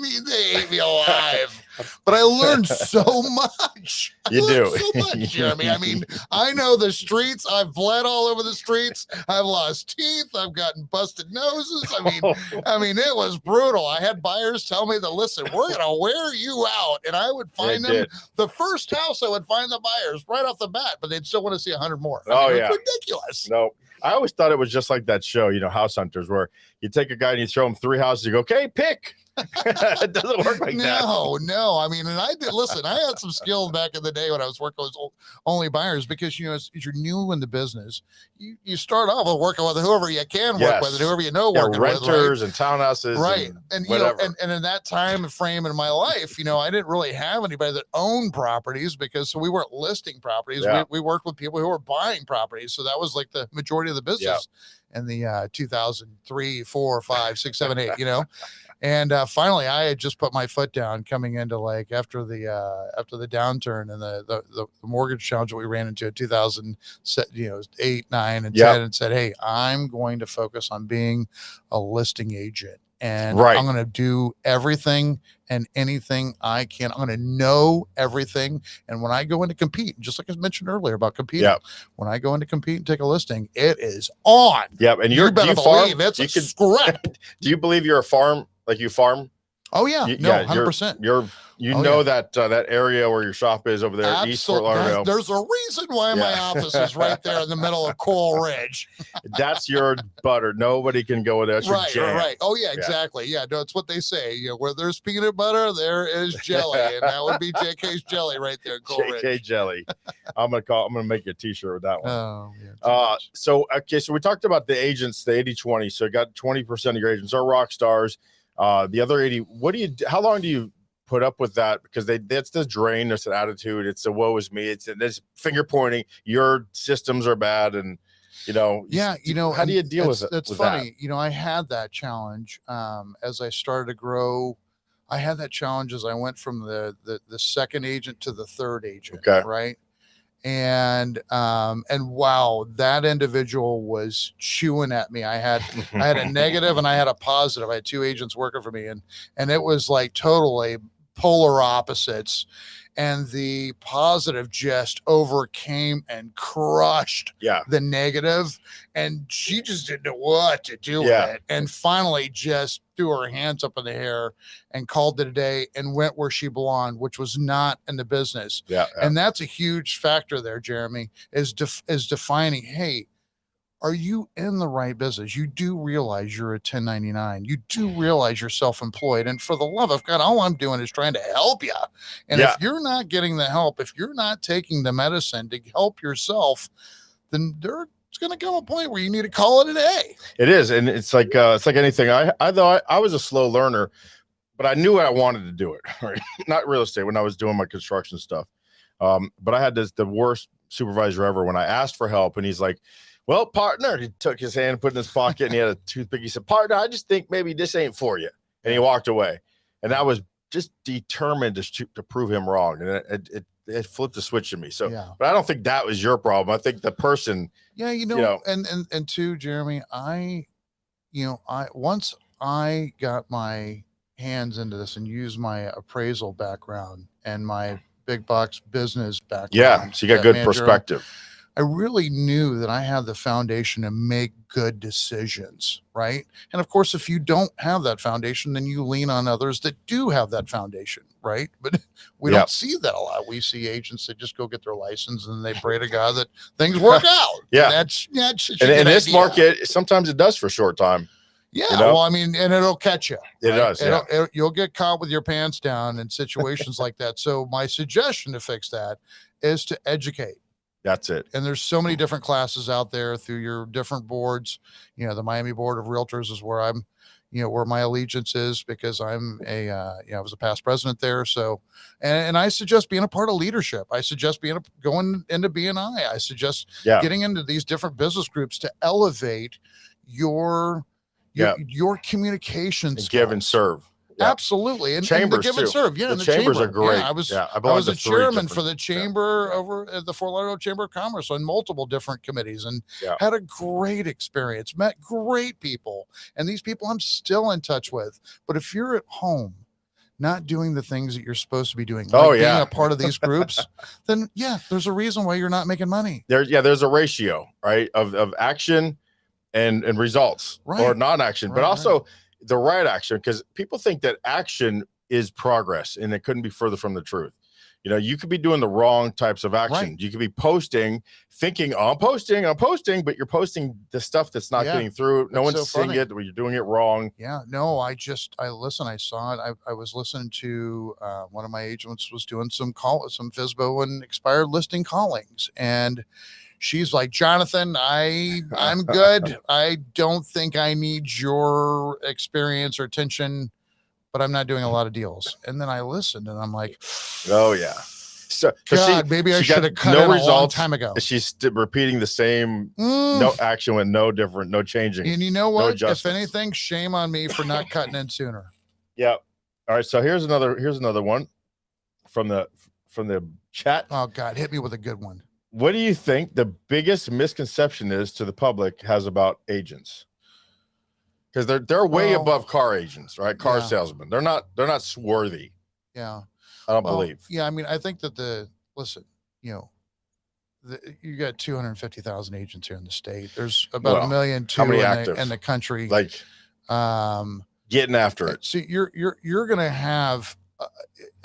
mean, they ate me alive, but I learned so much. I learned so much, Jeremy. I mean, I know the streets. I've bled all over the streets. I've lost teeth. I've gotten busted noses. I mean, it was brutal. I had buyers tell me that, listen, we're going to wear you out. And I would find them. The first house, I would find the buyers right off the bat, but they'd still want to see 100 more. It's ridiculous. No. I always thought it was just like that show, House Hunters, where you take a guy and you throw him 3 houses, you go, okay, pick. It doesn't work like that. No. I mean, and I did, listen, I had some skills back in the day when I was working with only buyers, because, as you're new in the business, you start off with working with whoever you can work with and whoever you know working renters with. Renters and townhouses. Right. And and in that time frame in my life, I didn't really have anybody that owned properties, because we weren't listing properties. Yeah. We worked with people who were buying properties. So that was like the majority of the business in the 2003, 4, 5, 6, 7, 8, And finally, I had just put my foot down coming into after the downturn and the mortgage challenge that we ran into in 2008, 9, and 10, and said, hey, I'm going to focus on being a listing agent. And I'm going to do everything and anything I can. I'm going to know everything. And when I go in to compete, just like I mentioned earlier about competing, when I go in to compete and take a listing, it is on. Yep. And you better believe it's a script. Do you believe you're a farm? Like you farm? Oh yeah, 100%. You know that area where your shop is over there, Absolutely. East Fort Lauderdale. There's a reason why my office is right there in the middle of Coral Ridge. That's your butter. Nobody can go with that. Right. Oh yeah, exactly. Yeah, no, it's what they say. Where there's peanut butter, there is jelly, and that would be JK's Jelly right there in Coral Ridge. JK Jelly. I'm gonna make you a T-shirt with that one. Oh yeah. So we talked about the agents, the 80-20. So you got 20% of your agents are rock stars. The other 80, how long do you put up with that? Because that's the drain, there's an attitude, it's the woe is me, it's finger pointing, your systems are bad, and how do you deal with it? That's funny. I had that challenge as I started to grow. I had that challenge as I went from the second agent to the third agent. Okay. Right. And wow, that individual was chewing at me. I had a negative and I had a positive. I had 2 agents working for me, and it was like totally polar opposites. And the positive just overcame and crushed the negative. And she just didn't know what to do with it. And finally just threw her hands up in the air and called it a day and went where she belonged, which was not in the business. And that's a huge factor there, Jeremy, is defining, hey, are you in the right business? You do realize you're a 1099. You do realize you're self-employed. And for the love of God, all I'm doing is trying to help you. And if you're not getting the help, if you're not taking the medicine to help yourself, then there's going to come a point where you need to call it a day. It is. And it's like anything. I thought I was a slow learner, but I knew I wanted to do it. Right? Not real estate when I was doing my construction stuff. But I had the worst supervisor ever when I asked for help, and he's like, well, partner, he took his hand, put it in his pocket, and he had a toothpick. He said, partner, I just think maybe this ain't for you. And he walked away. And I was just determined to prove him wrong. And it flipped the switch in me. So, but I don't think that was your problem. I think the person. Yeah, and too, Jeremy, once I got my hands into this and used my appraisal background and my big box business background. Yeah, so you got good perspective. I really knew that I had the foundation to make good decisions, right? And of course, if you don't have that foundation, then you lean on others that do have that foundation, right? But we don't see that a lot. We see agents that just go get their license and they pray to God that things work out. And in this market, sometimes it does for a short time. Yeah, well, I mean, and it'll catch you. It does. You'll get caught with your pants down in situations like that. So my suggestion to fix that is to educate. That's it. And there's so many different classes out there through your different boards. The Miami Board of Realtors is where I'm, where my allegiance is, because I'm I was a past president there. So, and I suggest being a part of leadership. I suggest going into BNI. I suggest getting into these different business groups to elevate your communication skills. Give and serve. Yep. Absolutely. And the Chambers give and too. serve. Yeah. The in the chambers chamber. are great. Yeah, I I belong was to a 3 chairman for different- the chamber over at the Fort Lauderdale Chamber of Commerce on multiple different committees and Yeah. had a great experience, met great people. And these people I'm still in touch with. But if you're at home, not doing the things that you're supposed to be doing, like being a part of these groups, then yeah, there's a reason why you're not making money. There's a ratio, right, of action and results, Right. or non-action, but also the right action, because people think that action is progress, and it couldn't be further from the truth. You know, you could be doing the wrong types of action. Right. You could be posting, thinking, oh, I'm posting, but you're posting the stuff that's not getting through. No one's seeing it, or you're doing it wrong. Yeah, no, I listen. I saw it. I was listening to one of my agents was doing some FSBO and expired listing callings, and she's like, Jonathan, I'm good. I don't think I need your experience or attention, but I'm not doing a lot of deals. And then I listened, and I'm like, oh yeah. So God, maybe I should have cut in a long time ago. She's repeating the same, no action with no changing. And you know what? If anything, shame on me for not cutting in sooner. Yeah. All right. So here's another one from the chat. Oh God, hit me with a good one. What do you think the biggest misconception is to the public has about agents? Because they're way above car agents, right? Car salesmen. They're not swarthy. Yeah. I don't believe. Yeah, I mean, I think that you got 250,000 agents here in the state. There's about 1.2 million in the country. Like, getting after it. So you're gonna have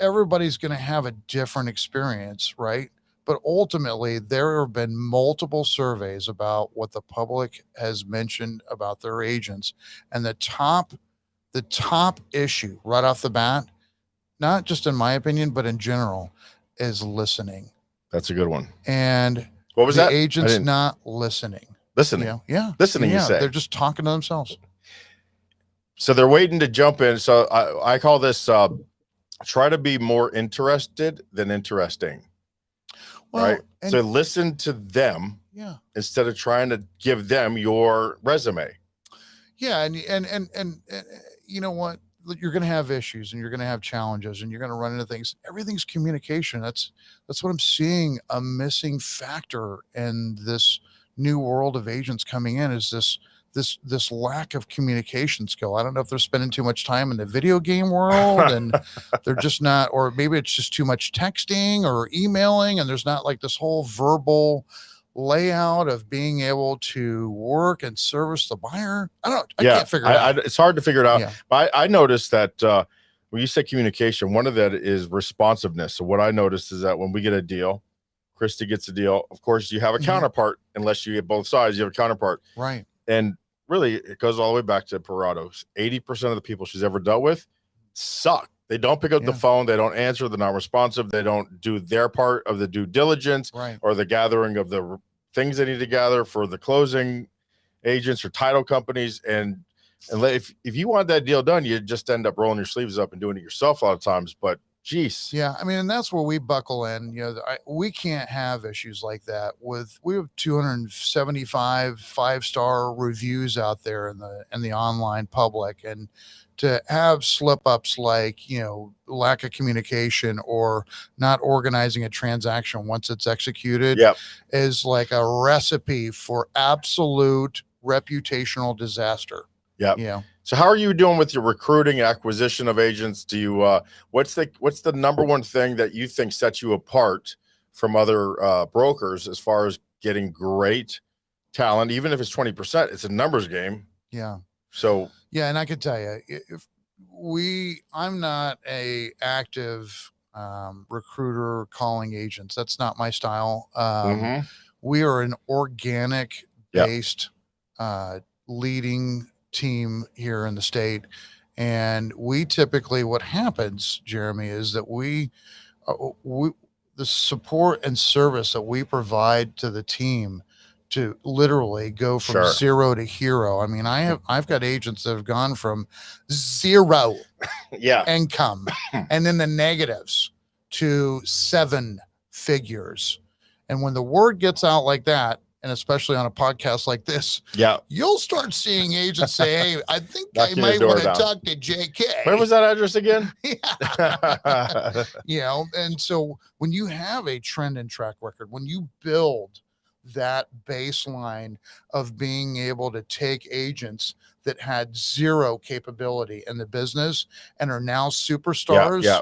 everybody's gonna have a different experience, right? But ultimately, there have been multiple surveys about what the public has mentioned about their agents, and the top issue right off the bat, not just in my opinion, but in general, is listening. That's a good one. And what was that? Agents not listening. Listening. Yeah. Listening, yeah. You say. They're just talking to themselves. So they're waiting to jump in. So I call this try to be more interested than interesting. Well, right. So listen to them. Yeah. Instead of trying to give them your resume. Yeah. And you know what? You're going to have issues and you're going to have challenges and you're going to run into things. Everything's communication. That's what I'm seeing a missing factor in this new world of agents coming in, is this lack of communication skill. I don't know if they're spending too much time in the video game world and they're just not, or maybe it's just too much texting or emailing, and there's not like this whole verbal layout of being able to work and service the buyer. I can't figure it out. It's hard to figure it out. Yeah. But I noticed that when you say communication, one of that is responsiveness. So what I noticed is that when we get a deal, Christy gets a deal, of course you have a counterpart. Unless you get both sides, you have a counterpart. Right. And really, it goes all the way back to Parato's. 80% of the people she's ever dealt with suck. They don't pick up the phone. They don't answer. They're not responsive. They don't do their part of the due diligence or the gathering of the things they need to gather for the closing agents or title companies. And if you want that deal done, you just end up rolling your sleeves up and doing it yourself a lot of times. But geez. Yeah. I mean, and that's where we buckle in. You know, we can't have issues like that we have 275 5-star reviews out there in the online public, and to have slip ups like, you know, lack of communication or not organizing a transaction once it's executed is like a recipe for absolute reputational disaster. Yeah. You know? So how are you doing with your recruiting, acquisition of agents? Do you, what's the number one thing that you think sets you apart from other brokers as far as getting great talent? Even if it's 20%, it's a numbers game. Yeah. So yeah, and I can tell you, I'm not a active recruiter calling agents. That's not my style. We are an organic based leading team here in the state, and we typically, what happens, Jeremy, is that we the support and service that we provide to the team to literally go from zero to hero. I mean, I've got agents that have gone from zero income and then the negatives to 7 figures. And when the word gets out like that, and especially on a podcast like this, Yeah. you'll start seeing agents say, "Hey, I think Knock I your might door want to down. talk to JK." Where was that address again? Yeah. You know, and so when you have a trend and track record, when you build that baseline of being able to take agents that had zero capability in the business and are now superstars, Yeah.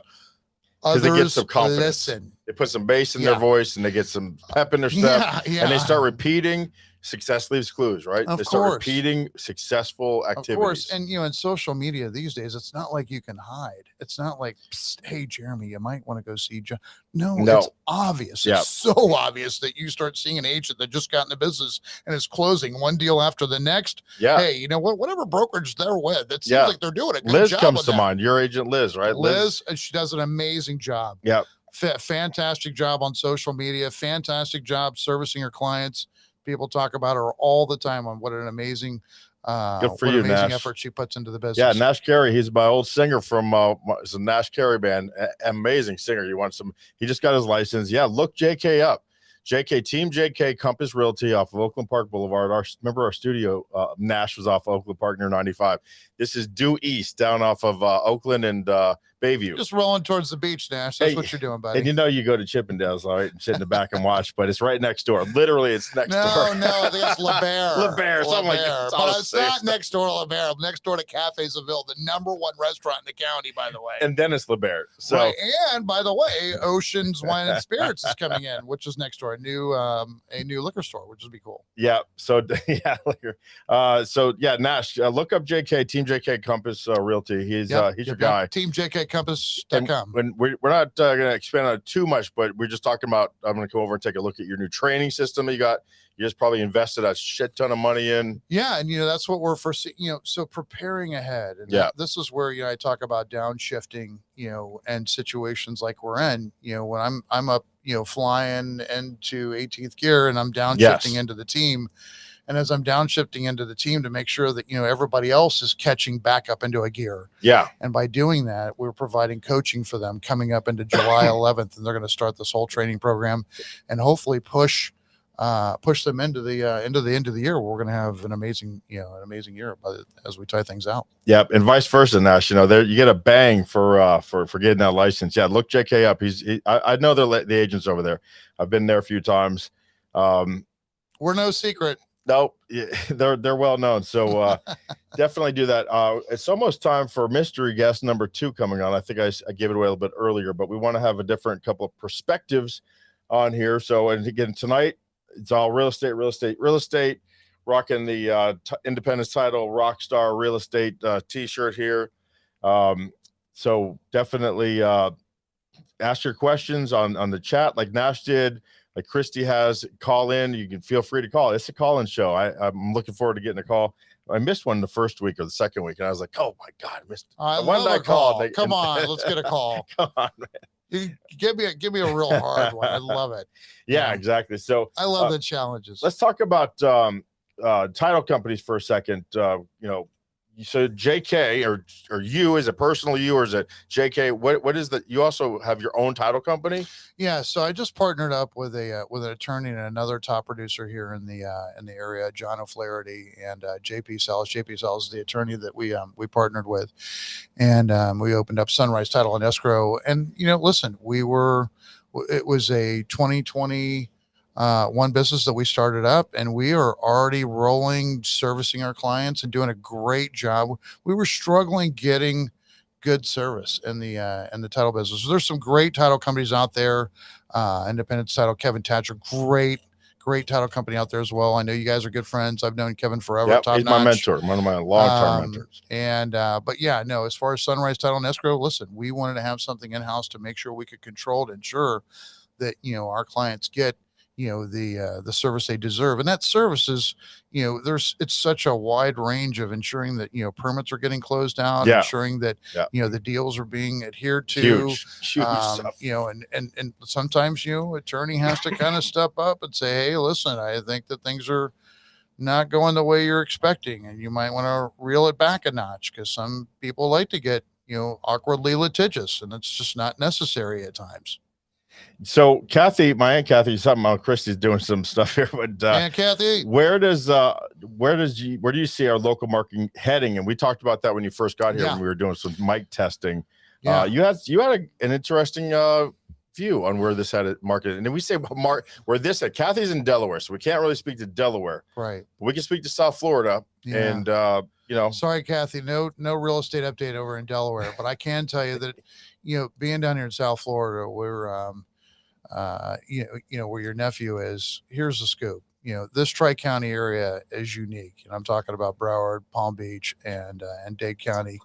Because they get others some confidence. listen. They put some bass in their voice, and they get some pep in their step, and they start repeating. Success leaves clues, right? Of They start course. repeating successful activities. Of course. And, you know, in social media these days, it's not like you can hide. It's not like, "Hey, Jeremy, you might want to go see John." No, it's obvious. Yeah. It's so obvious that you start seeing an agent that just got in the business and is closing one deal after the next. Yeah. Hey, you know what? Whatever brokerage they're with, it seems like they're doing a good Liz job. comes with to that. mind. Your agent, Liz, right? Liz, she does an amazing job. Yeah. Fantastic job on social media. Fantastic job servicing her clients. People talk about her all the time on what an amazing, good for you, amazing Nash. effort she puts into the business. Yeah, Nash Carey. He's my old singer from it's a Nash Carey band. Amazing singer. You want some? He just got his license. Yeah, look JK up. JK Team JK Compass Realty off of Oakland Park Boulevard. Remember our studio, Nash was off Oakland Park near 95. This is due east down off of Oakland and Bayview. Just rolling towards the beach, Nash. That's what you're doing, buddy. And you know you go to Chippendales, all right, and sit in the back and watch, but it's right next door. Literally, it's next door. No, I think it's LeBaire. LeBaire, something like that. But it's not next door to LeBaire. Next door to Cafe Seville, the #1 restaurant in the county, by the way. And Dennis LeBaire. So, right. And by the way, Ocean's Wine and Spirits is coming in, which is next door. A new liquor store, which would be cool. Yeah. So liquor. Nash, look up JK Team JK Compass Realty. He's your guy. TeamJKCompass.com. When we're not going to expand on it too much, but we're just talking about. I'm going to come over and take a look at your new training system that you got. You just probably invested a shit ton of money in. Yeah, and that's what we're so preparing ahead. And this is where I talk about downshifting, and situations like we're in. When I'm up, flying into 18th gear, and I'm downshifting into the team. And as I'm downshifting into the team to make sure that, everybody else is catching back up into a gear. Yeah. And by doing that, we're providing coaching for them coming up into July 11th, and they're going to start this whole training program and hopefully push them into the end of the year. We're going to have an amazing year as we tie things out. Yep. And vice versa, Nash, there you get a bang for getting that license. Yeah. Look JK up. I know the agents over there. I've been there a few times. We're no secret. Nope, they're well known. So definitely do that. It's almost time for mystery guest number 2 coming on. I think I gave it away a little bit earlier, but we want to have a different couple of perspectives on here. So, and again, tonight it's all real estate, rocking the Independence Title Rockstar Real Estate t-shirt here. So definitely ask your questions on the chat like Nash did. Like Christy has, call in. You can feel free to call. It's a call-in show. I'm looking forward to getting a call. I missed one the first week or the second week, and I was like, "Oh my god, I missed." I love a call. Come on, let's get a call. Come on, man. You give me a real hard one. I love it. Yeah, exactly. So I love the challenges. Let's talk about title companies for a second. You said JK or you, is it personal you or is it JK? What is that? You also have your own title company? Yeah. So I just partnered up with an attorney and another top producer here in the area, John O'Flaherty and JP Sells. JP Sells is the attorney that we partnered with, and we opened up Sunrise Title and Escrow. And listen, it was a 2020 one business that we started up, and we are already rolling, servicing our clients and doing a great job. We were struggling getting good service in the title business. So there's some great title companies out there. Independence Title, Kevin Thatcher, great title company out there as well. I know you guys are good friends. I've known Kevin forever. Yep, he's my mentor, one of my long-term mentors. And but yeah, no, as far as Sunrise Title and Escrow, listen, we wanted to have something in-house to make sure we could control and ensure that our clients get the service they deserve. And that service is, it's such a wide range of ensuring that, permits are getting closed out, ensuring that, the deals are being adhered to, huge stuff. And sometimes, attorney has to kind of step up and say, hey, listen, I think that things are not going the way you're expecting. And you might want to reel it back a notch, because some people like to get, awkwardly litigious, and it's just not necessary at times. So Kathy, my Aunt Kathy, something Aunt Christy's doing some stuff here, but Aunt Kathy, where do you see our local market heading? And we talked about that when you first got here, Yeah. when we were doing some mic testing. Yeah. You had an interesting view on where this had a market. And then we say where this at. Kathy's in Delaware, so we can't really speak to Delaware. Right. But we can speak to South Florida. Yeah. And sorry, Kathy, no real estate update over in Delaware, but I can tell you that, being down here in South Florida, we're where your nephew is, here's the scoop. This Tri-County area is unique. And I'm talking about Broward, Palm Beach, and Dade County.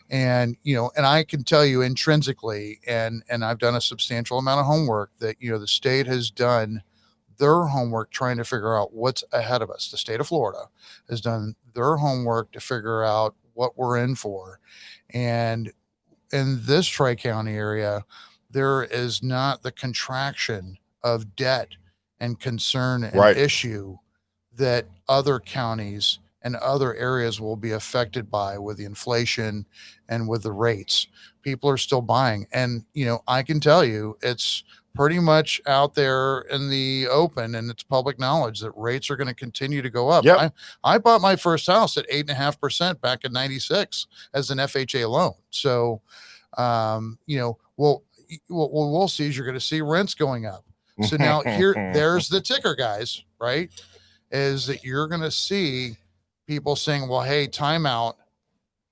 And, and I can tell you intrinsically, and I've done a substantial amount of homework that, the state has done their homework trying to figure out what's ahead of us. The state of Florida has done their homework to figure out what we're in for. And in this Tri-County area, there is not the contraction of debt and concern and issue that other counties and other areas will be affected by with the inflation and with the rates. People are still buying. And, I can tell you it's pretty much out there in the open, and it's public knowledge that rates are going to continue to go up. Yep. I bought my first house at 8.5% back in 96 as an FHA loan. So, we'll see is you're going to see rents going up. So now there's the ticker, guys, right? Is that you're going to see people saying, well, hey, timeout.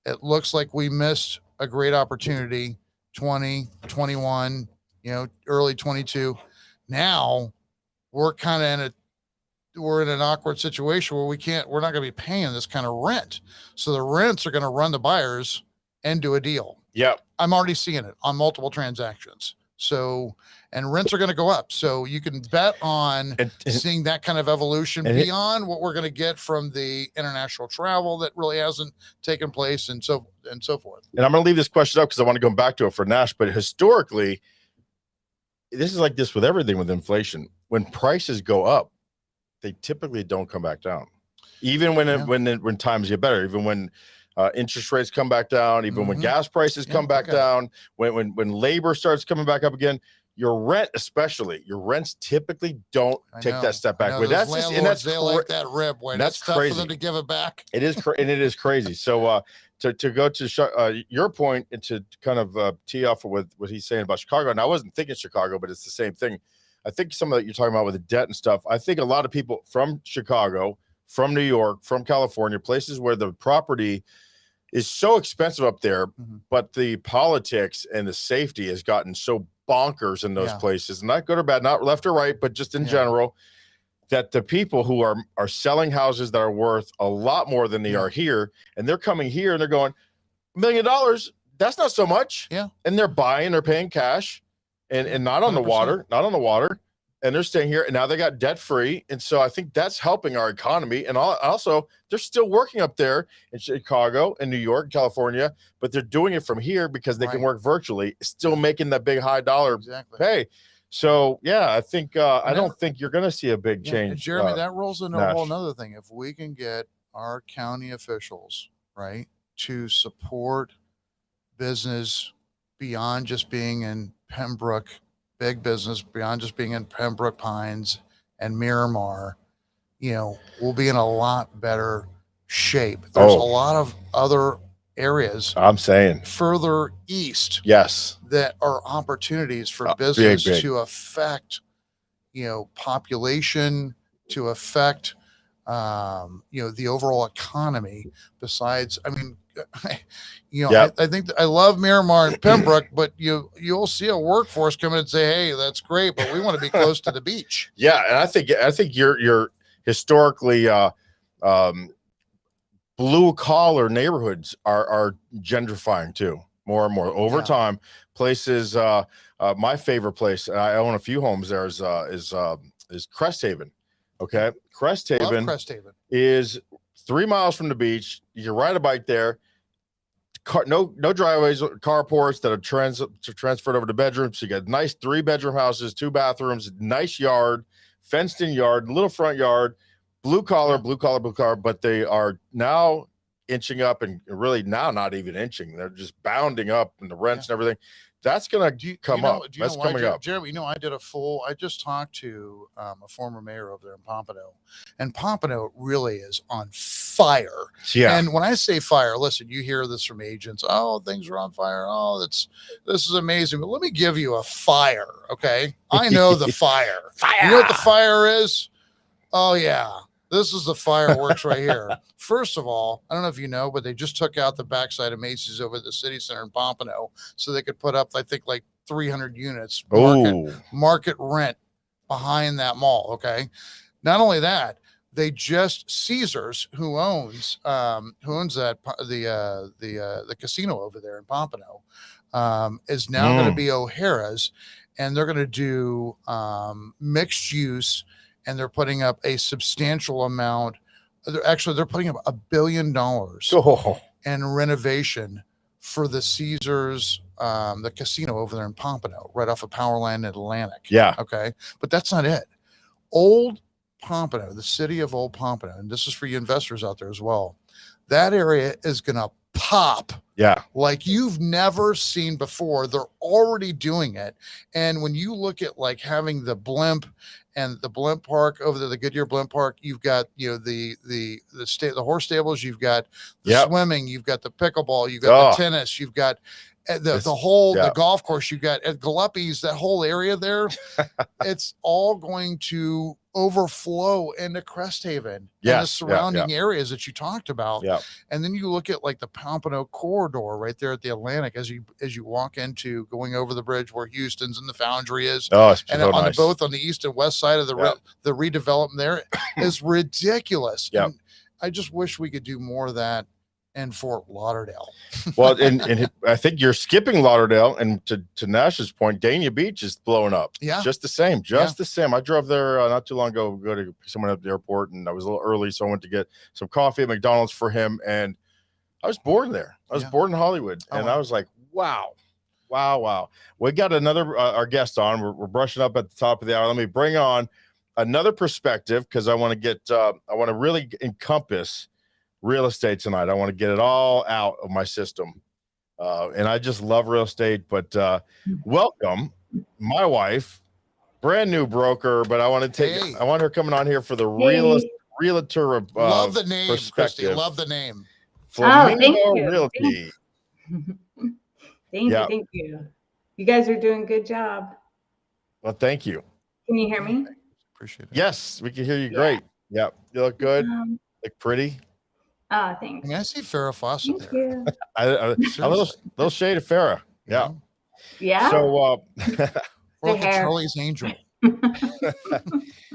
It looks like we missed a great opportunity, 20, 21, early 22. Now we're kind of we're in an awkward situation where we're not going to be paying this kind of rent. So the rents are going to run the buyers into a deal. Yep. I'm already seeing it on multiple transactions. So, and rents are going to go up. So you can bet on seeing that kind of evolution beyond what we're going to get from the international travel that really hasn't taken place and so forth. And I'm going to leave this question up because I want to go back to it for Nash, but historically, this is like this with everything with inflation. When prices go up, they typically don't come back down. Even when times get better, even when interest rates come back down, even when gas prices come back down, when labor starts coming back up again, your rents typically don't take that step back. But that's like that rib. That's tough crazy for them to give it back. It is, and it is crazy. So to go to your point and to kind of tee off with what he's saying about Chicago, and I wasn't thinking Chicago, but it's the same thing. I think some of that you're talking about with the debt and stuff. I think a lot of people from Chicago, from New York, from California, places where the property is so expensive up there, but the politics and the safety has gotten so bonkers in those places, not good or bad, not left or right, but just in general, that the people who are selling houses that are worth a lot more than they are here, and they're coming here and they're going, $1 million, that's not so much. Yeah. And they're paying cash and not on 100%. not on the water. And they're staying here, and now they got debt free. And so I think that's helping our economy. And also, they're still working up there in Chicago and New York, California, but they're doing it from here because they can work virtually, still making that big high dollar pay. So, yeah, I think I don't think you're going to see a big change. Jeremy, that rolls into a whole nother thing. If we can get our county officials, right, to support business beyond just being in Pembroke, big business beyond just being in Pembroke Pines and Miramar, we'll be in a lot better shape. There's a lot of other areas I'm saying further east, that are opportunities for business to affect, population, to affect, the overall economy. Besides, I mean, I think I love Miramar and Pembroke, but you'll see a workforce come in and say, "Hey, that's great, but we want to be close to the beach." Yeah, and I think you're historically blue collar neighborhoods are gentrifying too, more and more over time. Places, my favorite place, I own a few homes there, is Crest Haven. Okay, Crest Haven is 3 miles from the beach. You can ride a bike there. No driveways, carports that are transferred over to bedrooms. So you got nice 3-bedroom houses, 2 bathrooms, nice yard, fenced in yard, little front yard, blue collar, but they are now inching up, and really now not even inching. They're just bounding up, and the rents and everything. That's going to come up. That's coming up. Jeremy, I just talked to a former mayor over there in Pompano, and Pompano really is on fire. Yeah. And when I say fire, listen, you hear this from agents. Oh, things are on fire. Oh, this is amazing. But let me give you a fire. Okay. I know the fire. You know what the fire is? Oh yeah. This is the fireworks right here. First of all, I don't know if you know, but they just took out the backside of Macy's over at the city center in Pompano so they could put up, I think, like 300 units market rent behind that mall. Okay. Not only that, they just Caesars, who owns that the casino over there in Pompano, is now going to be O'Hara's, and they're going to do mixed use. And they're putting up a substantial amount. They're putting up $1 billion in renovation for the Caesars, the casino over there in Pompano, right off of Powerline Atlantic. Yeah. Okay. But that's not it. Old Pompano, the city of Old Pompano, and this is for you investors out there as well. That area is going to pop. Yeah. Like you've never seen before. They're already doing it. And when you look at like having the blimp and the blimp park over there, the Goodyear blimp park, you've got, the horse stables, you've got the swimming, you've got the pickleball, you've got the tennis, you've got the golf course, you've got at Gillespie's, that whole area there. It's all going to overflow into Crest Haven and the surrounding areas that you talked about. Yeah. And then you look at like the Pompano corridor right there at the Atlantic as you walk into going over the bridge where Houston's and the Foundry is. Oh, it's and so on nice. both on the east and west side of the redevelopment there is ridiculous. Yeah. I just wish we could do more of that in Fort Lauderdale. Well, and I think you're skipping Lauderdale, and to Nash's point, Dania Beach is blowing up. Yeah. Just the same. The same. I drove there not too long ago, go to pick someone up at the airport, and I was a little early, so I went to get some coffee at McDonald's for him, and I was bored there. I was bored in Hollywood, and I was like, wow. We got another our guest on. We're brushing up at the top of the hour. Let me bring on another perspective, because I want to really encompass real estate tonight. I want to get it all out of my system. And I just love real estate, but welcome my wife, brand new broker, but I want to I want her coming on here for the realtor love the name, perspective. Christy, love the name. Flamingo Realty. Thank you. You guys are doing a good job. Well, thank you. Can you hear me? Appreciate it. Yes, we can hear you great. Yep. You look good. Look pretty. Thanks. I mean, I see Farrah Fawcett Thank there. you. A little shade of Farrah. Yeah. Yeah. So Look at Charlie's Angel.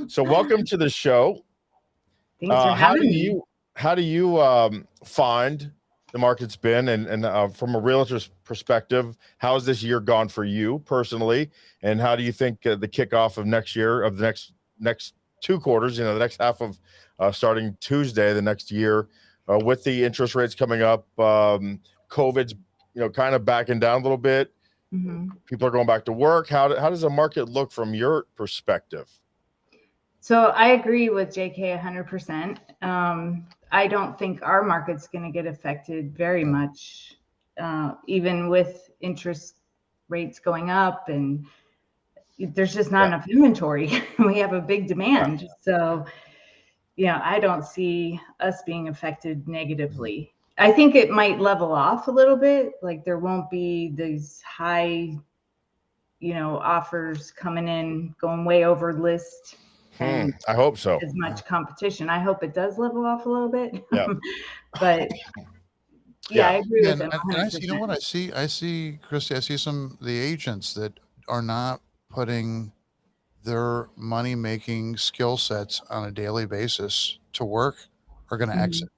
So welcome to the show. Thanks for having me. How do you find the market's been, and from a realtor's perspective, how has this year gone for you personally, and how do you think the kickoff of next year, of the next 2 quarters, the next half of starting Tuesday, the next year, with the interest rates coming up, COVID's kind of backing down a little bit. Mm-hmm. People are going back to work. How does the market look from your perspective? So I agree with JK 100%. I don't think our market's going to get affected very much, even with interest rates going up, and there's just not enough inventory. We have a big demand. So, I don't see us being affected negatively. I think it might level off a little bit. Like there won't be these high, offers coming in, going way over list. And I hope so. As much competition. I hope it does level off a little bit. Yeah. But I agree with them. And I see, what I see, Christy, I see the agents that are not putting their money-making skill sets on a daily basis to work are going to exit.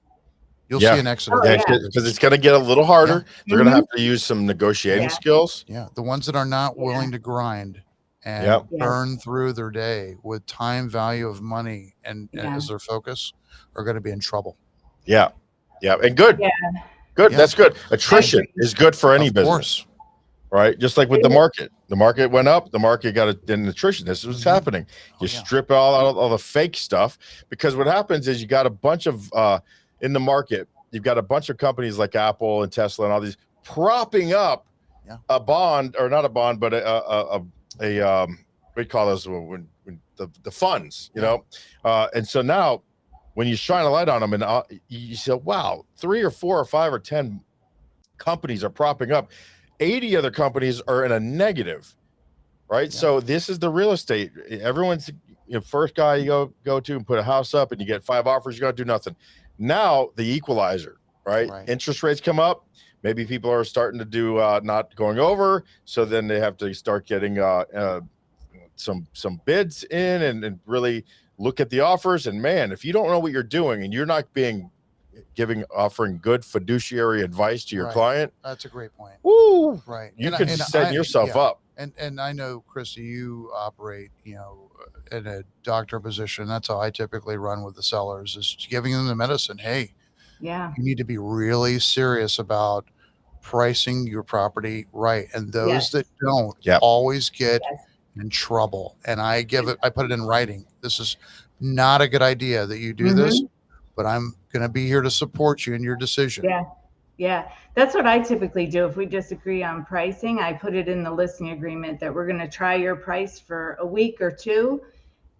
You'll see an exit. Because it's going to get a little harder. They're going to have to use some negotiating skills. Yeah. The ones that are not willing to grind and burn through their day with time value of money and as their focus are going to be in trouble. Yeah. And good. That's good. Attrition is good for any business, right? Just like with the market went up, the market got an attrition. This is what's happening. You strip all the fake stuff, because what happens is you got a bunch of in the market, you've got a bunch of companies like Apple and Tesla and all these propping up a bond, or not a bond, but a what do you call those when the funds, you know? And so now when you shine a light on them and you say, wow, 3 or 4 or 5 or 10 companies are propping up, 80 other companies are in a negative, right? So this is the real estate. Everyone's, you know, first guy you go to and put a house up and you get 5 offers, you got to do nothing. Now the equalizer, right? Interest rates come up. Maybe people are starting to do not going over. So then they have to start getting some bids in and really look at the offers. And man, if you don't know what you're doing and you're not offering good fiduciary advice to your client, that's a great point. Woo, right? You could set yourself up. And I know, Christy, you operate, you know, in a doctor position. That's how I typically run with the sellers, is giving them the medicine. Hey, you need to be really serious about pricing your property right. And those that don't always get in trouble. And I put it in writing. This is not a good idea that you do this, but I'm going to be here to support you in your decision. Yeah, that's what I typically do. If we disagree on pricing, I put it in the listing agreement that we're going to try your price for a week or 2,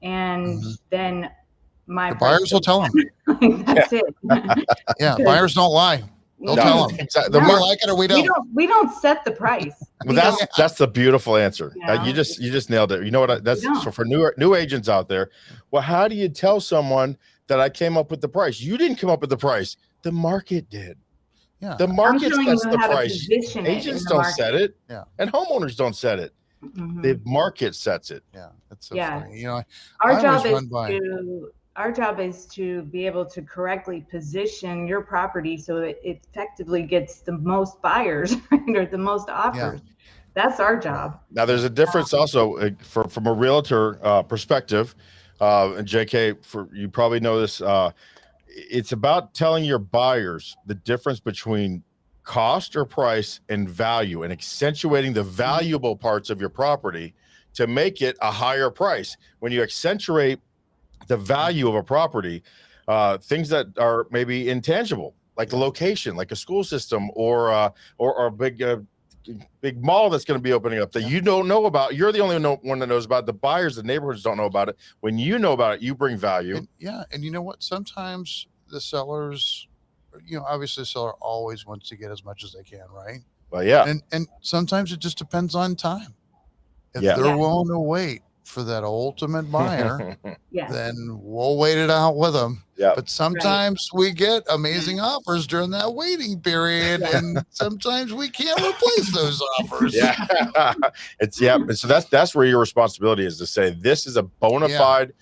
and then the buyers will tell them. That's it. Buyers don't lie. They'll tell them. Exactly. We like it or we don't. We don't set the price. Well, that's the beautiful answer. You just nailed it. You know what? So for new agents out there. Well, how do you tell someone that I came up with the price? You didn't come up with the price. The market did. The market sets the price. Agents don't set it. And homeowners don't set it. The market sets it. That's so funny. You know, our job is to be able to correctly position your property so it effectively gets the most buyers, right, or the most offers. That's our job. Now, there's a difference also from a realtor perspective. And JK, you probably know this. It's about telling your buyers the difference between cost or price and value, and accentuating the valuable parts of your property to make it a higher price. When you accentuate the value of a property, things that are maybe intangible, like the location, like a school system, or a big mall that's going to be opening up that you don't know about. You're the only one that knows about it. The buyers, the neighborhoods don't know about it. When you know about it, you bring value. And you know what? Sometimes the sellers, you know, obviously the seller always wants to get as much as they can, right? Well, yeah. And sometimes it just depends on time. If they're willing to wait for that ultimate buyer, then we'll wait it out with them. But sometimes we get amazing offers during that waiting period, and sometimes we can't replace those offers. So that's where your responsibility is, to say this is a bona fide,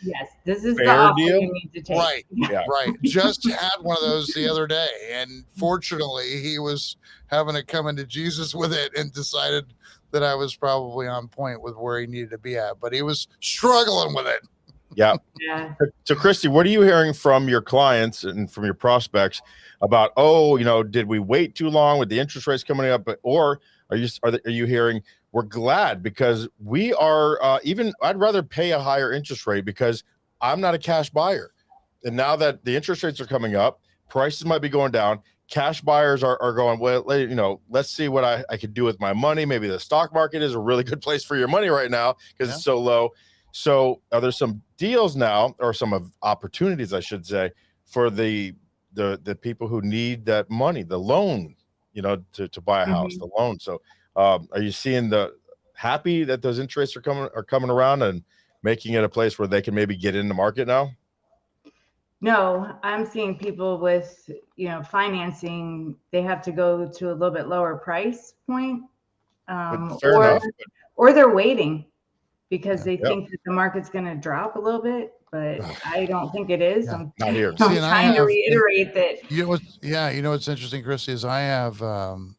this is fair the offer deal. you need to take. Right. Just had one of those the other day, and fortunately he was having to come into Jesus with it and decided that I was probably on point with where he needed to be at, but he was struggling with it. So Christy, what are you hearing from your clients and from your prospects about, did we wait too long with the interest rates coming up? Or are you hearing, we're glad because we are, I'd rather pay a higher interest rate because I'm not a cash buyer. And now that the interest rates are coming up, prices might be going down. Cash buyers are going, well, let's see what I could do with my money. Maybe the stock market is a really good place for your money right now because it's so low. So are there some deals now, or some opportunities, I should say, for the people who need that money, the loan, to buy a house, the loan. So are you seeing happy that those interests are coming around and making it a place where they can maybe get in the market now? No, I'm seeing people with, financing, they have to go to a little bit lower price point, or they're waiting because they think that the market's going to drop a little bit, but I don't think it is. I'm not here. I'm trying to reiterate that. You know what's interesting, Christy, is I have, some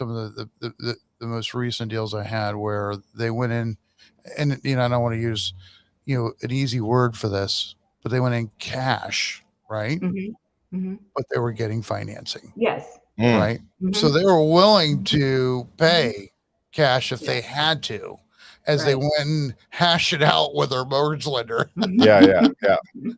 of the most recent deals I had where they went in, and, I don't want to use, an easy word for this, but they went in cash, right? But they were getting financing. Right. So they were willing to pay cash if they had to. as they Right. went and hashed it out with their mortgage lender. Yeah.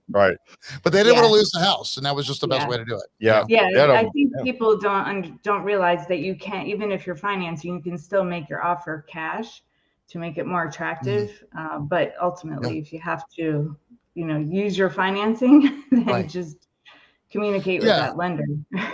Right. But they didn't want Yeah. to lose the house, and that was just the best Yeah. way to do it. Yeah. Yeah, Yeah, no, I think yeah. people don't realize that you can't, even if you're financing, you can still make your offer cash to make it more attractive. But ultimately, if you have to, use your financing, then Right. just communicate with Yeah. that lender.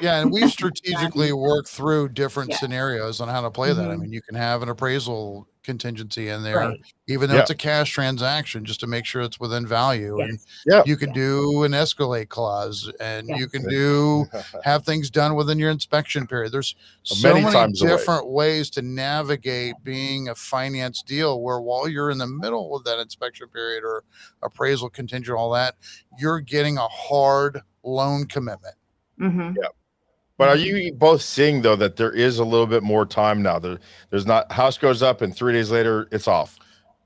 Yeah, and we've strategically worked through different Yeah. scenarios on how to play that. I Mhm. mean, you can have an appraisal contingency in there, Right. even though Yeah. it's a cash transaction, just to make sure it's within value. And Yes. Yeah. you can do an escalate clause, and you Yes. can have things done within your inspection period. There's so Many many times away. different ways to navigate being a finance deal, where while you're in the middle of that inspection period or appraisal contingent, all that, you're getting a hard loan commitment. Mhm. Yeah. But are you both seeing though that there is a little bit more time now? There's not, house goes up and 3 days later it's off.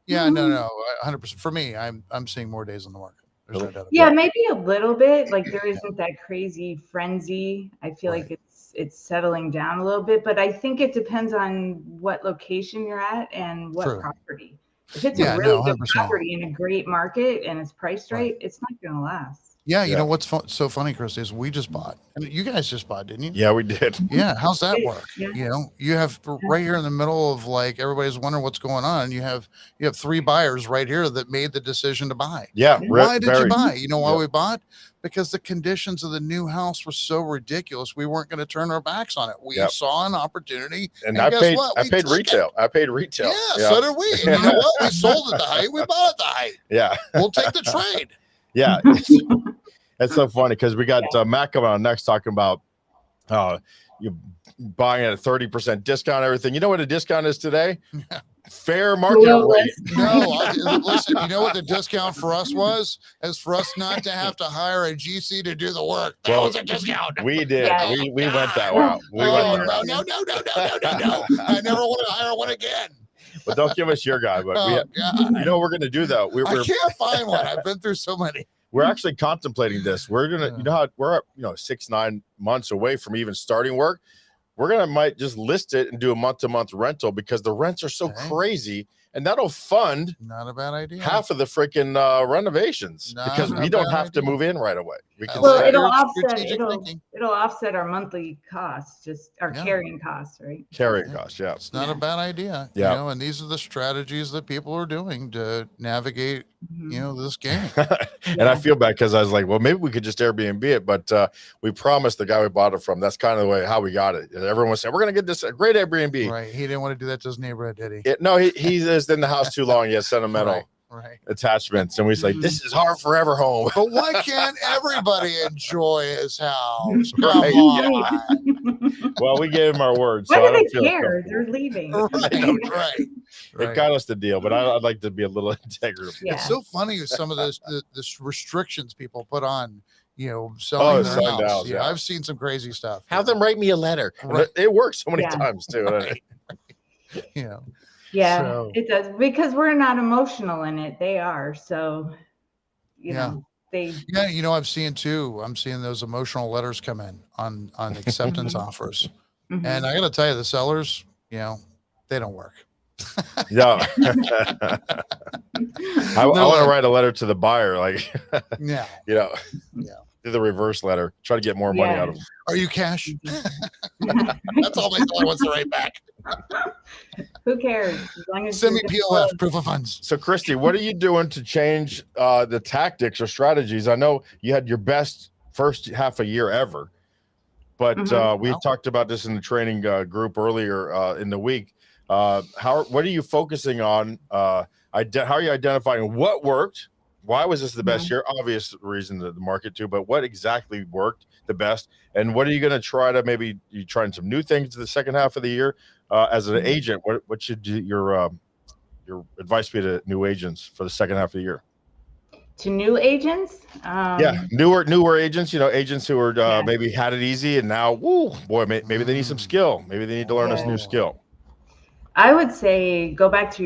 Yeah, no, 100%. For me, I'm seeing more days on the market. There's no doubt about Yeah, it. maybe a little bit. Like there isn't that crazy frenzy. I feel Right. like it's settling down a little bit, but I think it depends on what location you're at and what True. property. If it's Yeah, a no, really good 100%. property in a great market and it's priced Right. right, it's not going to last. Yeah, you Yeah. know what's so funny, Chris, is we just bought, and you guys just bought, didn't you? Yeah, we did. Yeah, how's that work? Yeah. You know, you have right here in the middle of like everybody's wondering what's going on. You have 3 buyers right here that made the decision to buy. Yeah. Why did you very. buy? You know why Yeah. we bought? Because the conditions of the new house were so ridiculous. We weren't going to turn our backs on it. We Yep. saw an opportunity, And and I guess paid what? I We paid took it. retail. I paid retail. Yeah, so did we. And you know what? We sold at the height. We bought at the height. Yeah. We'll take the trade. Yeah. It's so funny because we got Matt coming on next talking about you buying at a 30% discount, everything. You know what a discount is today? Fair market Low rate. list. No, listen, you know what the discount for us was? Is for us not to have to hire a GC to do the work. That was a discount. We did. Yeah. We went that Oh, route. We went Oh, that route. no. I never want to hire one again. But don't give us your guy. But Oh, God. you know what we're gonna do though? I can't find one. I've been through so many. We're actually contemplating this. We're gonna, you know how we're 6-9 months away from even starting work. We're gonna might just list it and do a month-to-month rental because the rents are so crazy, and that'll fund Not a bad idea. half of the freaking renovations because we don't have to move in right away. We can Well, say, it'll strategic offset thinking. it'll offset our monthly costs, just our carrying costs, right? carrying costs. Yeah, It's not a bad idea. Yeah. You know, and these are the strategies that people are doing to navigate, this game. And I feel bad because I was like, well, maybe we could just Airbnb it, but we promised the guy we bought it from. That's kind of the way how we got it. Everyone was saying we're gonna get this a great Airbnb. Right. He didn't want to do that to his neighborhood, did he? No, he is in the house too long. He has sentimental Right. attachments, and we say this is hard forever home. But why can't everybody enjoy his house? Come Right. on. Well, we gave him our word, so Why I do don't they feel care? comfortable. They're leaving. Right. It got us the deal, but I'd like to be a little integral. Yeah. It's so funny with some of the restrictions people put on, selling their selling house. the house, Yeah, yeah. I've seen some crazy stuff. Have them write me a letter. Right. It works so many Yeah. times too. Right. Yeah, So- it does, because we're not emotional in it. They are. So, they. Yeah, I'm seeing those emotional letters come in on acceptance offers. Mhm. And I got to tell you, the sellers, they don't work. Yeah. I want to write a letter to the buyer, like, Yeah. do the reverse letter, try to get more money out of them. Are you cash? That's all my seller wants to write back. Who cares? As long as Send me you're PLF, proof of funds. So, Christy, what are you doing to change the tactics or strategies? I know you had your best first half a year ever, but we talked about this in the training group earlier in the week. What are you focusing on? How are you identifying what worked? Why was this the best year? Obvious reason the market too, but what exactly worked the best? And what are you going to try to maybe you trying some new things to the second half of the year as an agent? What should your advice be to new agents for the second half of the year? To new agents? Newer agents, agents who are maybe had it easy and now, maybe they need some skill. Maybe they need to learn this new skill. I would say go back to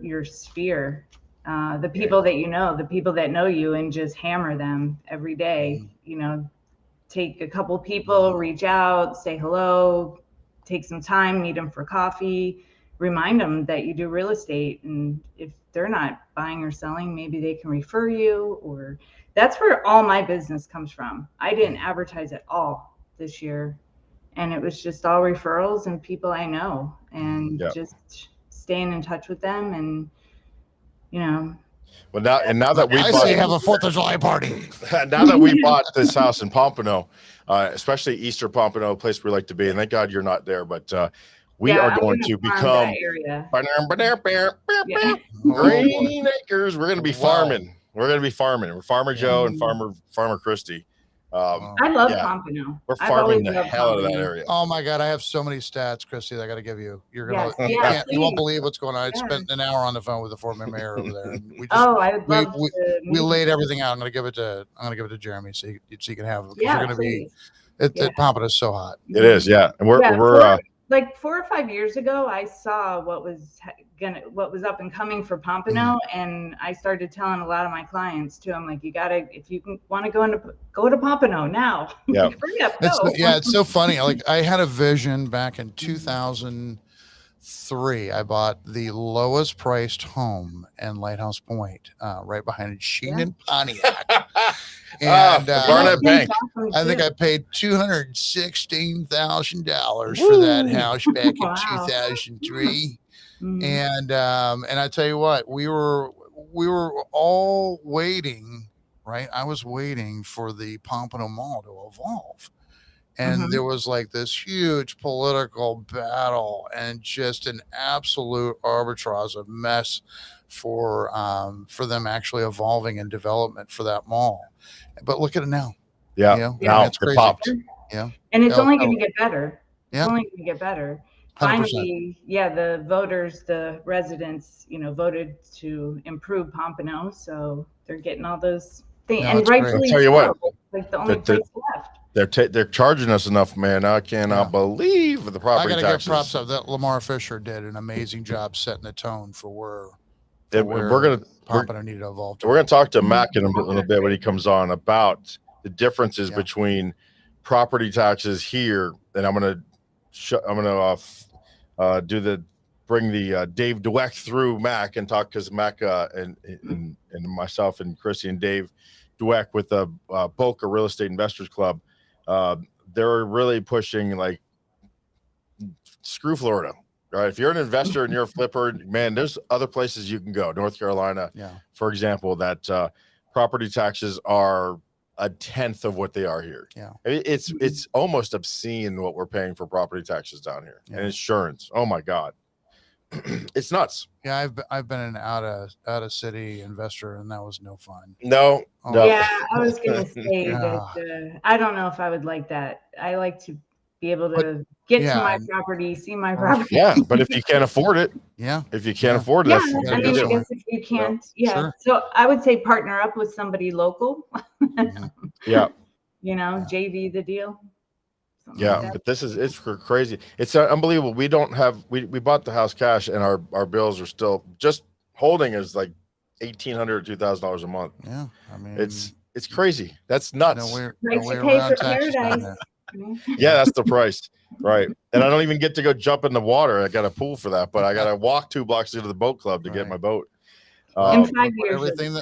your sphere, the people that the people that know you, and just hammer them every day. Take a couple people, reach out, say hello, take some time, meet them for coffee, remind them that you do real estate, and if they're not buying or selling, maybe they can refer you. Or that's where all my business comes from. I didn't advertise at all this year, and it was just all referrals and people I know, and just staying in touch with them. And Well, now that we I bought, say have a 4th of July party. now that we bought this house in Pompano, especially Eastern Pompano, a place we like to be, and thank God you're not there, but we are I'm going gonna to farm become that area. Yeah. green acres. We're going to be farming. We're going to be farming. We're Farmer Joe and Mm. Farmer Christy. I love Yeah. Pompano. We're I've farming always the loved hell out of that Pompano. area. Oh my God, I have so many stats, Christy, that I got to give you. You're gonna, Yes. you won't Please. believe what's going on. I Yeah. spent an hour on the phone with the former mayor over there, and we just, I would love we to. laid everything out. I'm gonna give it to Jeremy so you can have it, because Yeah, you're gonna please. be Pompano's so hot. It is, yeah. And we're like 4 or 5 years ago, I saw what was up and coming for Pompano, and I started telling a lot of my clients too. I'm like, you gotta, if you want to go to Pompano now. Yeah. Hurry up, go. It's so funny. Like, I had a vision back in 2003. I bought the lowest priced home in Lighthouse Point, right behind Sheen and Pontiac. And Barnett Bank. I think I paid $216,000 for that house back in 2003. And I tell you what, we were all waiting, right? I was waiting for the Pompano Mall to evolve. And there was like this huge political battle and just an absolute arbitrage of mess for them actually evolving and development for that mall. But look at it now. Yeah. Now it's crazy. popped. Yeah. And it's only going to get better. Yeah. It's only going to get better. 100%. Finally, the voters, the residents, voted to improve Pompano, so they're getting all those things. And rightfully, I'll tell you what, like the only place left. They're charging us enough, man. I cannot believe the property I taxes. gotta give props up that Lamar Fisher did an amazing job setting the tone for where Pompano needed to evolve. We're going to talk to Mac in a little bit when he comes on about the differences between property taxes here, and I'm going to bring the Dave Dweck through Mac and talk, because Mac and myself and Chrissy and Dave Dweck with the Boca Real Estate Investors Club, they're really pushing, like, screw Florida. Right. If you're an investor and you're a flipper, man, there's other places you can go. North Carolina, for example, that property taxes are 1/10 of what they are here. Yeah. It's almost obscene what we're paying for property taxes down here, and insurance. Oh my God. It's nuts. Yeah. I've been an out of city investor, and that was no fun. No. Yeah. I was going to say that I don't know if I would like that. I like to be able to get to my property, see my property. Yeah, but if you can't afford it, if you can't afford it, I guess if you can't, So I would say partner up with somebody local. JV the deal. Like but it's crazy. It's unbelievable. We bought the house cash, and our bills are still just holding is like $1,800 or $2,000 a month. Yeah, I mean, it's crazy. That's nuts. No way around paradise. Yeah, that's the price, right? And I don't even get to go jump in the water. I got a pool for that, but I got to walk 2 blocks to the boat club to get my boat. In 5 years,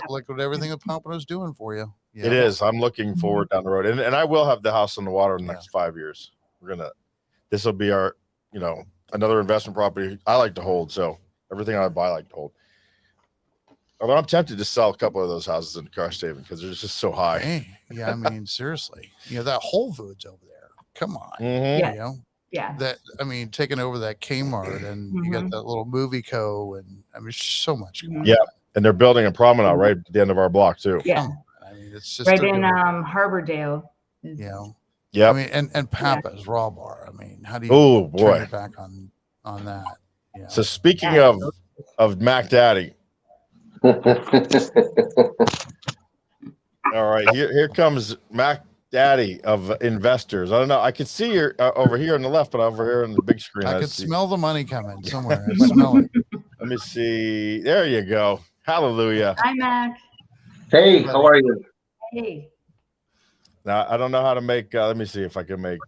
look what everything that Pompano's doing for you. It is. I'm looking forward down the road, and I will have the house on the water in the next 5 years. This will be our, another investment property I like to hold. So everything I buy, I like to hold. Although I'm tempted to sell a couple of those houses in Crest Haven because they're just so high. Hey, yeah, I mean, seriously, that Whole Foods over there. Come on, that, I mean, taking over that Kmart, and you got that little movie co, and I mean, so much. And they're building a promenade right at the end of our block too. Yeah, I mean, it's just right in Harbordale. Yeah, I mean, and Papa's Raw Bar. I mean, how do you turn it back on that? Yeah. So speaking of Mac Daddy. All right, here comes Mac Daddy of investors. I don't know. I can see you over here on the left, but over here on the big screen, I could smell the money coming somewhere. I smell it. Let me see. There you go. Hallelujah. Hi, Mac. Hey, how are you? Hey. Now I don't know how to make. Let me see if I can make.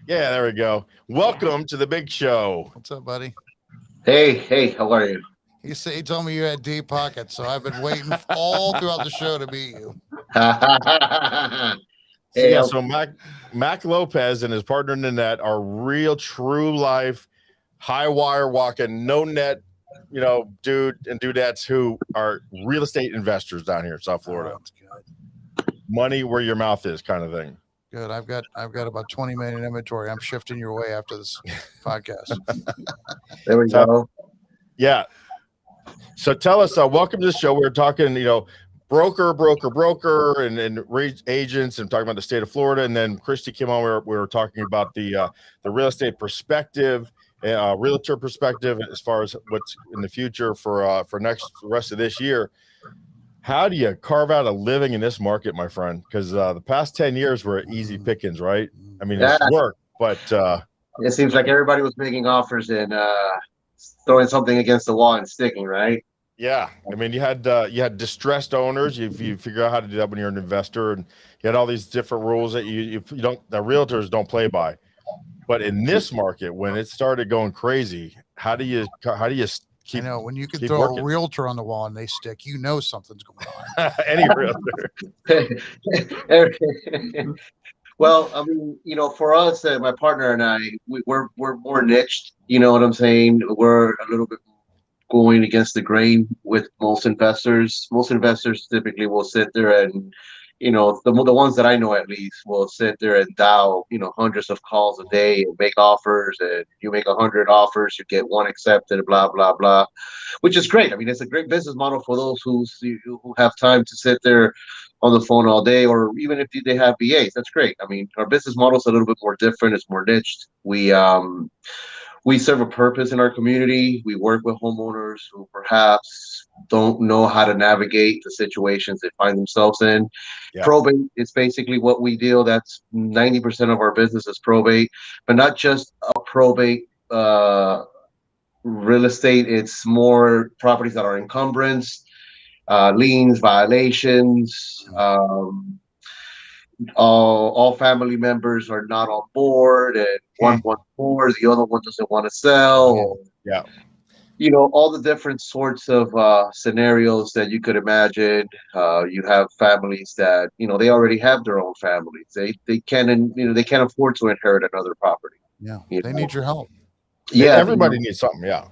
Yeah, there we go. Welcome to the big show. What's up, buddy? Hey, how are you? He told me you had deep pockets, so I've been waiting all throughout the show to meet you. So Hey, yeah, so Mac Lopez and his partner Nanette are real true life, high wire walking, no net, dude and dudettes who are real estate investors down here in South Florida. Oh, that's good. Money where your mouth is, kind of thing. Good. I've got about 20 million in inventory. I'm shifting your way after this podcast. there we go. Yeah. So tell us, welcome to the show. We're talking, broker, and agents, and talking about the state of Florida. And then Christy came on. We were talking about the real estate perspective, realtor perspective, as far as what's in the future for the rest of this year. How do you carve out a living in this market, my friend? Because the past 10 years were easy pickings, right? I mean, it's work, but it seems like everybody was making offers and throwing something against the wall and sticking, right? yeah. I mean, you had distressed owners. You figure out how to do that when you're an investor, and you had all these different rules that you don't, the realtors don't play by. But in this market, when it started going crazy, how do you keep? I know when you can keep throw working? a realtor on the wall and they stick, something's going on. Any realtor. Well, I mean, for us, my partner and I, we're more niched. You know what I'm saying? We're a little bit going against the grain with most investors. Most investors typically will sit there and, the ones that I know at least will sit there and dial, hundreds of calls a day and make offers. And you make 100 offers, you get one accepted, blah blah blah, which is great. I mean, it's a great business model for those who have time to sit there on the phone all day, or even if they have BAs. That's great. I mean, our business model is a little bit more different. It's more niched. We serve a purpose in our community. We work with homeowners who perhaps don't know how to navigate the situations they find themselves in. Yeah. Probate is basically what we deal. That's 90% of our business is probate, but not just a probate real estate. It's more properties that are encumbrance, liens, violations. All family members are not on board, and one wants more, the other one doesn't want to sell. Yeah. All the different sorts of scenarios that you could imagine. You have families that they already have their own families. They can't afford to inherit another property. Yeah, they need your help. Yeah, everybody needs something. Yeah.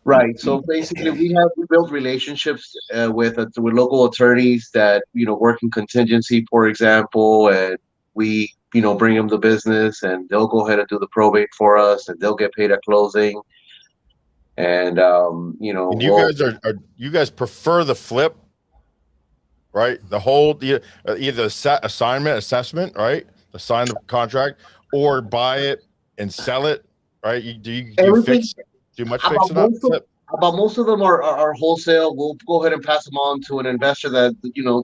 Right. So basically, we built relationships with local attorneys that work in contingency, for example, and we bring them the business, and they'll go ahead and do the probate for us, and they'll get paid at closing. And and you guys prefer the flip, right? The whole either assessment, right? Assign the contract, or buy it and sell it, right? Do you fix? Do much fixing up? About most of them are wholesale. We'll go ahead and pass them on to an investor that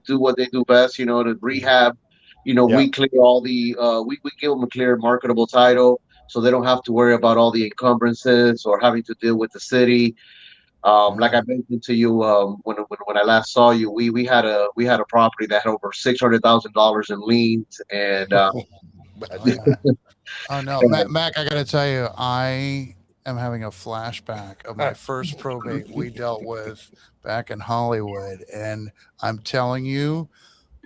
do what they do best. To rehab. We clear all the we give them a clear marketable title, so they don't have to worry about all the encumbrances or having to deal with the city. Like I mentioned to you when I last saw you, we had a property that had over $600,000 in liens, and oh no, Mac, I gotta tell you, I am having a flashback of my first probate we dealt with back in Hollywood, and I'm telling you,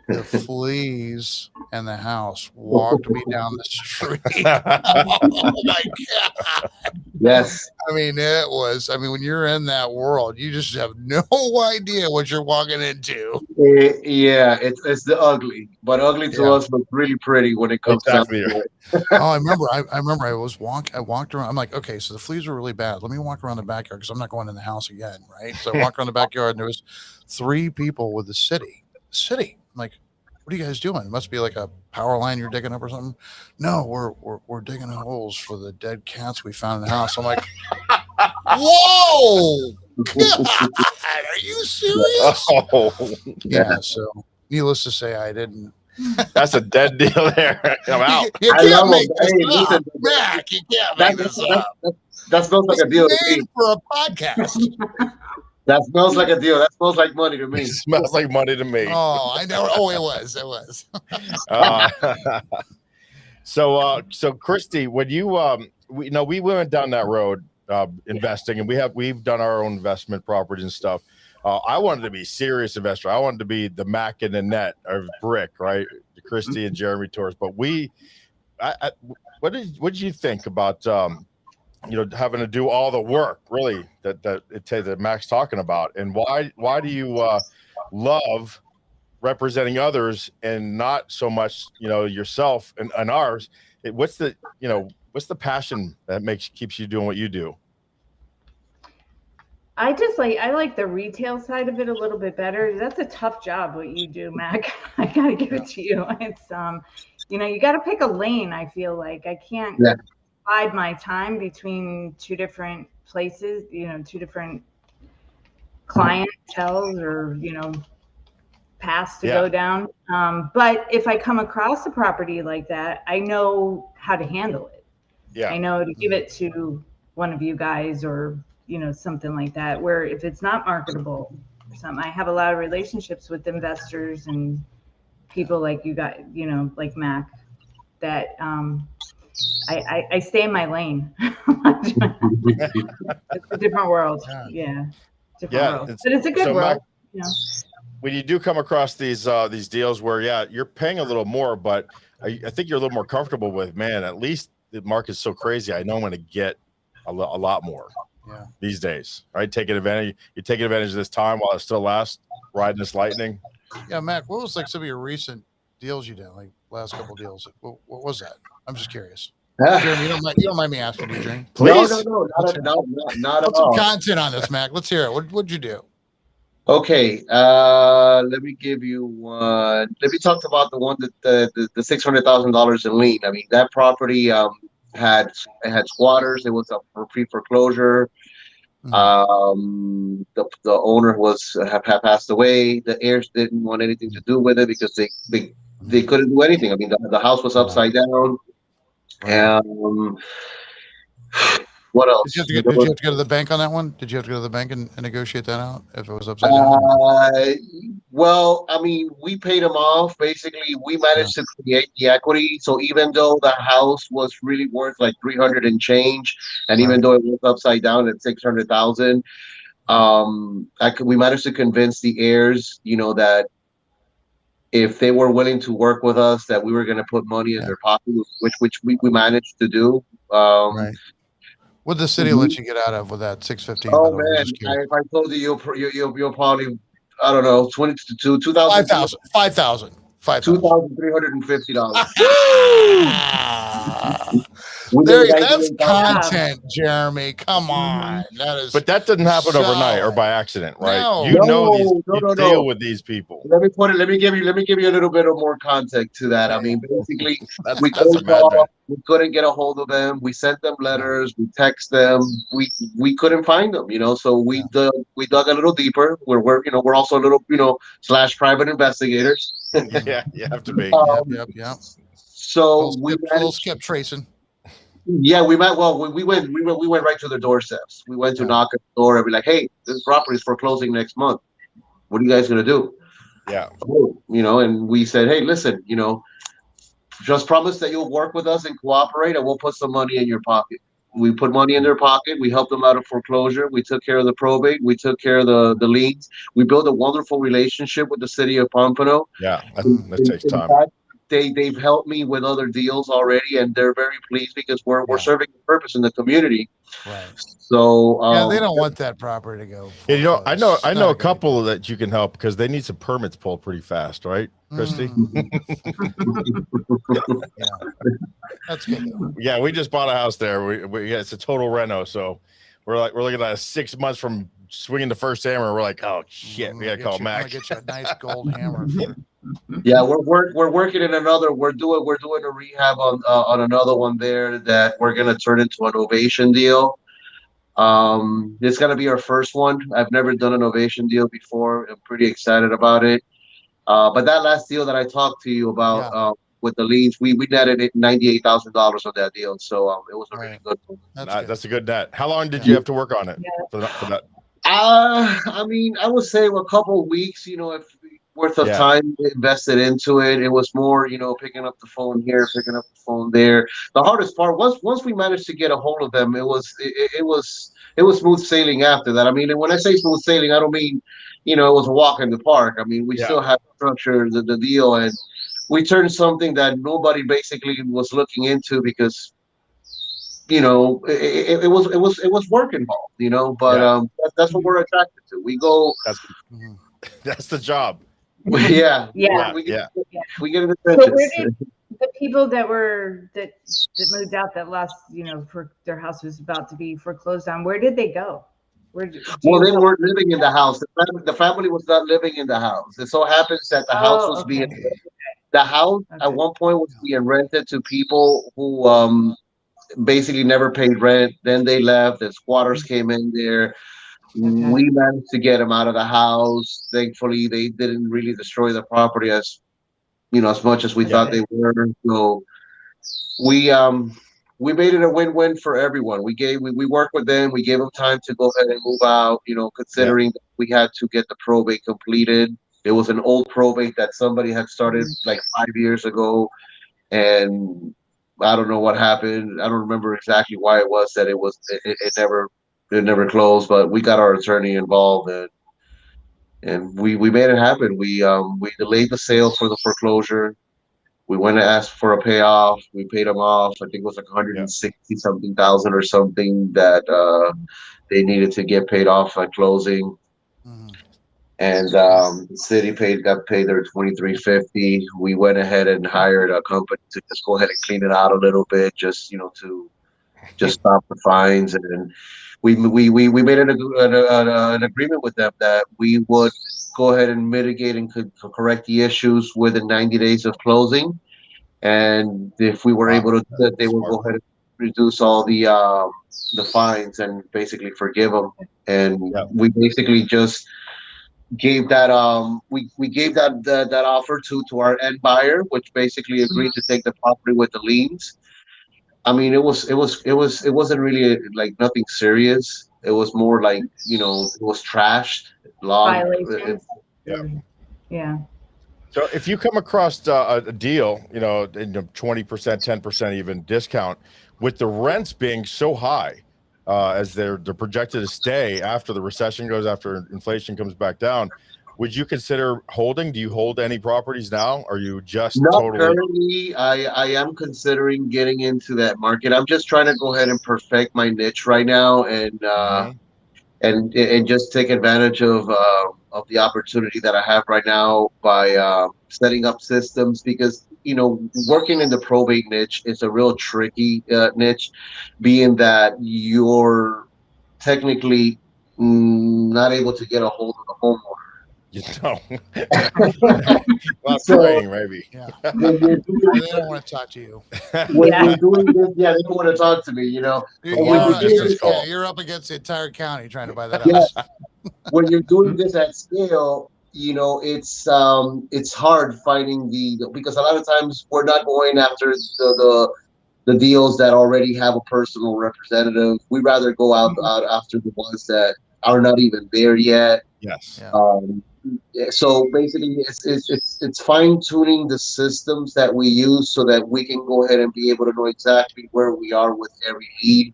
the fleas in the house walked me down the street. Oh my God. Yes. I mean, when you're in that world, you just have no idea what you're walking into. Yeah, it's the ugly, but ugly to us looks really pretty when it comes down to it. Oh, I remember I walked around. I'm like, okay, so the fleas were really bad. Let me walk around the backyard because I'm not going in the house again, right? So I walked around the backyard, and there was 3 people with the city. I'm like, what are you guys doing? It must be like a power line you're digging up or something. No, we're digging holes for the dead cats we found in the house. I'm like, whoa, God, are you serious? Oh, yeah. So needless to say, I didn't. That's a dead deal there. I'm out. You can't make this up, Mac. You can't make this up. That smells like a deal to me. For a podcast. That smells like a deal. That smells like money to me. It smells like money to me. Oh, I know. Oh, it was. So Christy, when you we went down that road, investing, and we've done our own investment properties and stuff. I wanted to be a serious investor. I wanted to be the Mac and the Net or Brick, right? Christy and Jeremy Torres. But what did you think about having to do all the work really that Mac's talking about, and why do you love representing others and not so much yourself and ours? What's the passion that keeps you doing what you do? I like the retail side of it a little bit better. That's a tough job what you do, Mac. I gotta give it to you. It's you gotta pick a lane. I feel like I can't divide my time between two different places, two different clienteles or paths to go down. But if I come across a property like that, I know how to handle it. Yeah, I know to give it to one of you guys or something like that, where if it's not marketable or something, I have a lot of relationships with investors and people like you guys, like Mac, that I stay in my lane. It's a different world. Yeah. World. But it's a good world. Mac, when you do come across these deals where, you're paying a little more, but I think you're a little more comfortable with, man, at least the market's so crazy. I know I'm going to get a lot more. Yeah. These days, right? You're taking advantage of this time while it still lasts, riding this lightning. Yeah, Mac, what was like some of your recent deals you did, like last couple deals? What was that? I'm just curious. Jeremy, you don't mind me asking you, Jeremy? Please. No, not at Put some content on this, Mac. Let's hear it. What'd you do? Okay, let me give you one. Let me talk about the one that the $600,000 in lien. I mean, that property had squatters. It was up for pre-foreclosure. Mm-hmm. The owner have passed away. The heirs didn't want anything to do with it because they couldn't do anything. I mean, the house was upside down. What else? Did you have to go to the bank on that one? Did you have to go to the bank and negotiate that out if it was upside down? Well, I mean, we paid them off. Basically, we managed to create the equity. So even though the house was really worth like 300 and change, and even though it was upside down at 600,000, we managed to convince the heirs, that if they were willing to work with us, that we were going to put money in their pocket, which we managed to do. What did the city let you get out of with that 615? Oh man, if I told you, you'll probably, I don't know, 2,000, 5,000, $2,350. That's content, Jeremy. Come on, But that doesn't happen overnight or by accident, right? No. You deal with these people. Let me give you a little bit of more context to that. I mean, basically, we couldn't get a hold of them. We sent them letters. We text them. We couldn't find them. So we dug a little deeper. We're also a little / private investigators. Yeah, you have to be. Yep. So we kept tracing. Yeah, we went right to their doorsteps. We went to knock at the door and be like, "Hey, this property is foreclosing next month. What are you guys gonna do?" Yeah. And we said, "Hey, listen, just promise that you'll work with us and cooperate, and we'll put some money in your pocket." We put money in their pocket. We helped them out of foreclosure. We took care of the probate. We took care of the liens. We built a wonderful relationship with the city of Pompano. Yeah, that takes time. They've helped me with other deals already, and they're very pleased because we're serving a purpose in the community. Right. So they don't want that property to go. I know a couple that you can help because they need some permits pulled pretty fast, right, Christy? That's good. Yeah, we just bought a house there. It's a total reno, so we're looking at 6 months from swinging the first hammer. We're like, oh shit, we gotta call Mac. Get you a nice gold hammer. Yeah, we're working in another. We're doing a rehab on another one there that we're gonna turn into an ovation deal. It's gonna be our first one. I've never done an ovation deal before. I'm pretty excited about it. But that last deal that I talked to you about with the liens, we netted $98,000 on that deal. So it was a really good one. That's a good net. How long did you have to work on it for that? I mean, I would say a couple of weeks. worth of Yeah. time invested into it. It was more, picking up the phone here, picking up the phone there. The hardest part, once we managed to get a hold of them, it was smooth sailing after that. I mean, and when I say smooth sailing, I don't mean, it was a walk in the park. I mean, we Yeah. still had to structure the deal, and we turned something that nobody basically was looking into because it was work involved, but Yeah. that's what we're attracted to. We go, That's Mhm. that's the job. yeah, Yeah. we Yeah. we get in the So where trenches. did the people that moved out that lost, for their house was about to be foreclosed on, where did they go? Do Well, you they help? weren't living in the house. The family was not living in the house. It so happens that the house Oh, was being okay. the house at Okay. one point was being rented to people who basically never paid rent. Then they left. The squatters came in there. Okay. We managed to get them out of the house. Thankfully, they didn't really destroy the property as much as we That's thought good. they were. So we made it a win-win for everyone. We worked with them. We gave them time to go ahead and move out. Yeah. Considering that we had to get the probate completed. It was an old probate that somebody had started Mhm. like 5 years ago, and I don't know what happened. I don't remember exactly why it was that it never closed. But we got our attorney involved, and we made it happen. We delayed the sale for the foreclosure. We went and asked for a payoff. We paid them off. I think it was like Yeah. 160 something thousand or something that they needed to get paid off at closing. Mhm. And the city got paid their 2350. We went ahead and hired a company to just go ahead and clean it out a little bit, just to just stop the fines. And we made an agreement with them that we would go ahead and mitigate and could correct the issues within 90 days of closing. And if we were Wow. able to do that, they will Smart. go ahead and reduce all the fines and basically forgive them. And Yeah. we basically just gave we gave that offer to our end buyer, which basically agreed to take the property with the liens. I mean, it wasn't really like nothing serious. It was more like it was trashed, logged. Violations. Yeah. Yeah. So if you come across a deal, in 20%, 10% even discount, with the rents being so high, as they're projected to stay after the recession goes, after inflation comes back down, would you consider holding? Do you hold any properties now? Or are you just Not totally? currently. I am considering getting into that market. I'm just trying to go ahead and perfect my niche right now, Mhm. and just take advantage of the opportunity that I have right now by setting up systems, because working in the probate niche is a real tricky niche, being that you're technically not able to get a hold of the homeowner. You know, a lot of So praying, maybe. Yeah. when you're Or doing they don't want to talk to you. when Yeah. you're doing this, yeah, they don't want to talk to me, You're, and when Long you're doing distance this, call. you're up against the entire county trying to buy that yeah, house. when you're doing this at scale, it's hard finding because a lot of times we're not going after the deals that already have a personal representative. We rather go out after the ones that are not even there yet. Yes. Yeah. So basically, it's fine tuning the systems that we use so that we can go ahead and be able to know exactly where we are with every lead,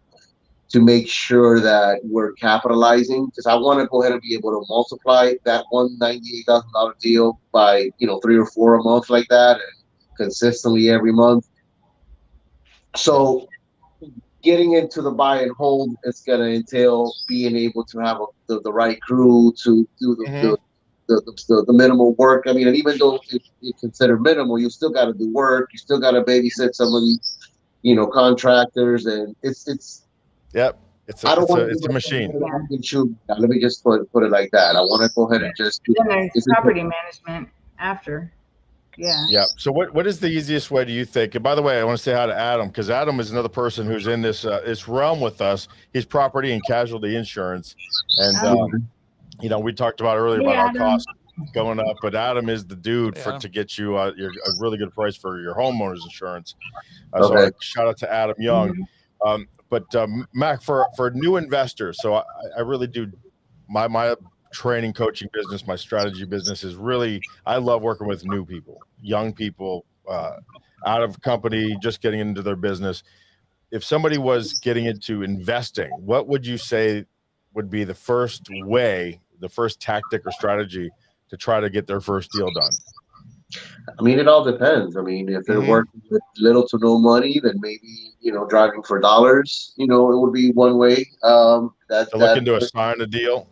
to make sure that we're capitalizing, because I want to go ahead and be able to multiply that $198,000 deal by 3 or 4 a month like that, and consistently every month. Yeah. So getting into the buy and hold is going to entail being able to have the right crew to do Mhm. the minimal work. I mean, and even though it's considered minimal, you still got to do work. You still got to babysit some of these, contractors, and it's. Yep. It's I a don't it's a want to do it's a machine. that Yeah. pick and choose. Now, let me just put it like that. I want to go ahead Yeah. and just. Then there's Is it, property management after. Yeah. Yeah. So what is the easiest way, do you think? And by the way, I want to say hi to Adam, because Adam is another person who's in this realm with us. He's property and casualty insurance, and Oh, we talked about earlier hey, about how Adam. costs going up, but Adam is the dude Yeah. to get you a really good price for your homeowner's insurance. So okay. shout out to Adam Young. Mhm. But Mac, for new investors, so I really do. My training coaching business, my strategy business is really, I love working with new people, young people, out of company, just getting into their business. If somebody was getting into investing, what would you say would be the first way, the first tactic or strategy to try to get their first deal done? I mean, it all depends. I mean, if they're Mhm. working with little to no money, then maybe, driving for dollars, it would be one way. To look into a sign a deal.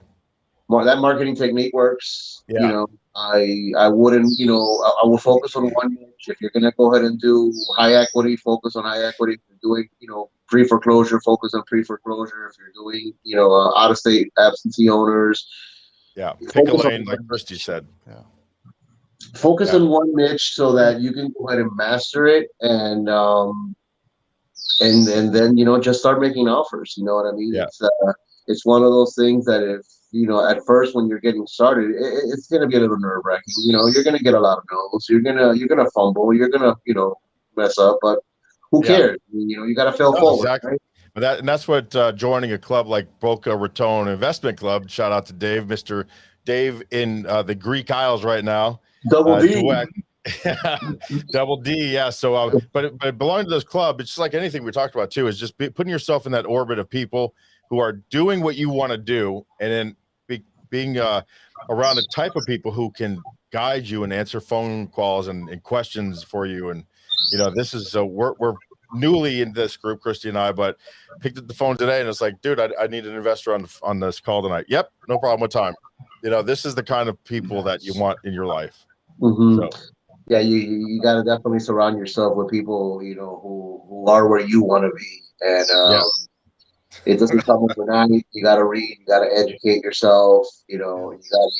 That marketing technique works. Yeah. I wouldn't, I will focus on one niche. If you're gonna go ahead and do high equity, focus on high equity. If you're doing, pre-foreclosure, focus on pre-foreclosure. If you're doing, out-of-state absentee owners, Yeah. Pick a focus lane, on like Christy said. Yeah. focus Yeah. on one niche so that you can go ahead and master it, and then just start making offers. You know what I mean? Yeah. It's one of those things that if at first when you're getting started, it's gonna be a little nerve wracking. You're gonna get a lot of no's. You're gonna fumble. You're gonna mess up, but who Yeah. cares? You gotta fail No, forward. exactly. Right? But that's what joining a club like Boca Raton Investment Club. Shout out to Dave, Mr. Dave in the Greek Isles right now. Double D. Dweck. Double D, yeah. So, but belonging to this club, it's just like anything we talked about too, is just putting yourself in that orbit of people who are doing what you want to do, and then being around a type of people who can guide you and answer phone calls and questions for you. And this is we're newly in this group, Christy and I, but picked up the phone today and it's like, dude, I need an investor on this call tonight. Yep, no problem. What time? This is the kind of people that you want in your life. Mm-hmm. So. Yeah, you got to definitely surround yourself with people who are where you want to be, and it doesn't come overnight. You got to read, you got to educate yourself. You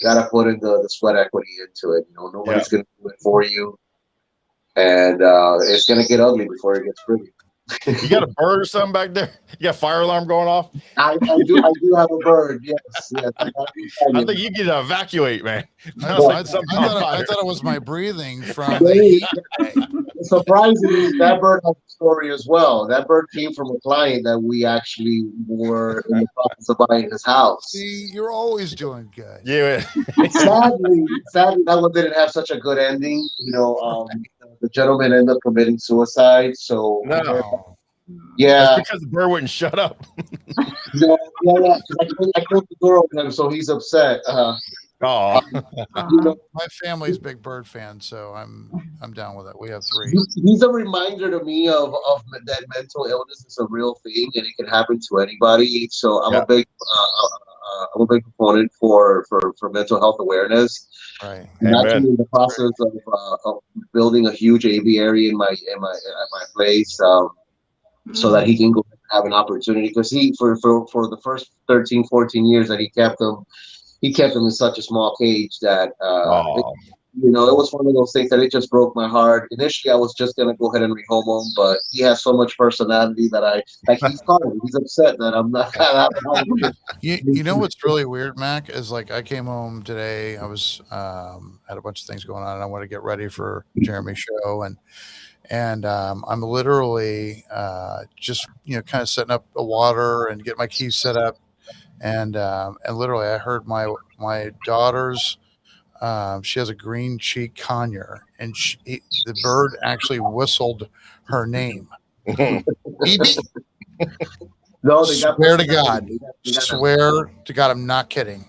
got to put in the sweat equity into it. Nobody's gonna do it for you, and it's gonna get ugly before it gets pretty. You got a bird or something back there? You got a fire alarm going off? I do have a bird. Yes. I think you need to evacuate, man. I thought it was my breathing from the heat. Surprisingly, that bird has a story as well. That bird came from a client that we actually were in the process of buying his house. See, you're always doing good. Yeah. Sadly, that one didn't have such a good ending. The gentleman ended up committing suicide. So No. Yeah. That's because the bird wouldn't shut up. Yeah. I closed the door on him, so he's upset. Oh. My family's big bird fans, so I'm down with it. We have 3. He's a reminder to me of that mental illness is a real thing and it can happen to anybody. So I'm a big proponent for mental health awareness. Right. I'm actually in the process of building a huge aviary at my place, so that he can go have an opportunity, because he for the first 13, 14 years that he kept him in such a small cage that it was one of those things that it just broke my heart. Initially, I was just gonna go ahead and rehome him, but he has so much personality that he's calling. He's upset that I'm not. You know what's really weird, Mac, is like I came home today. I was had a bunch of things going on, and I want to get ready for Jeremy's show, and I'm literally just kind of setting up the water and get my keys set up, and literally I heard my daughter's. She has a green cheek conure, and the bird actually whistled her name. Bibi. No, Swear to God, swear to God, I'm not kidding.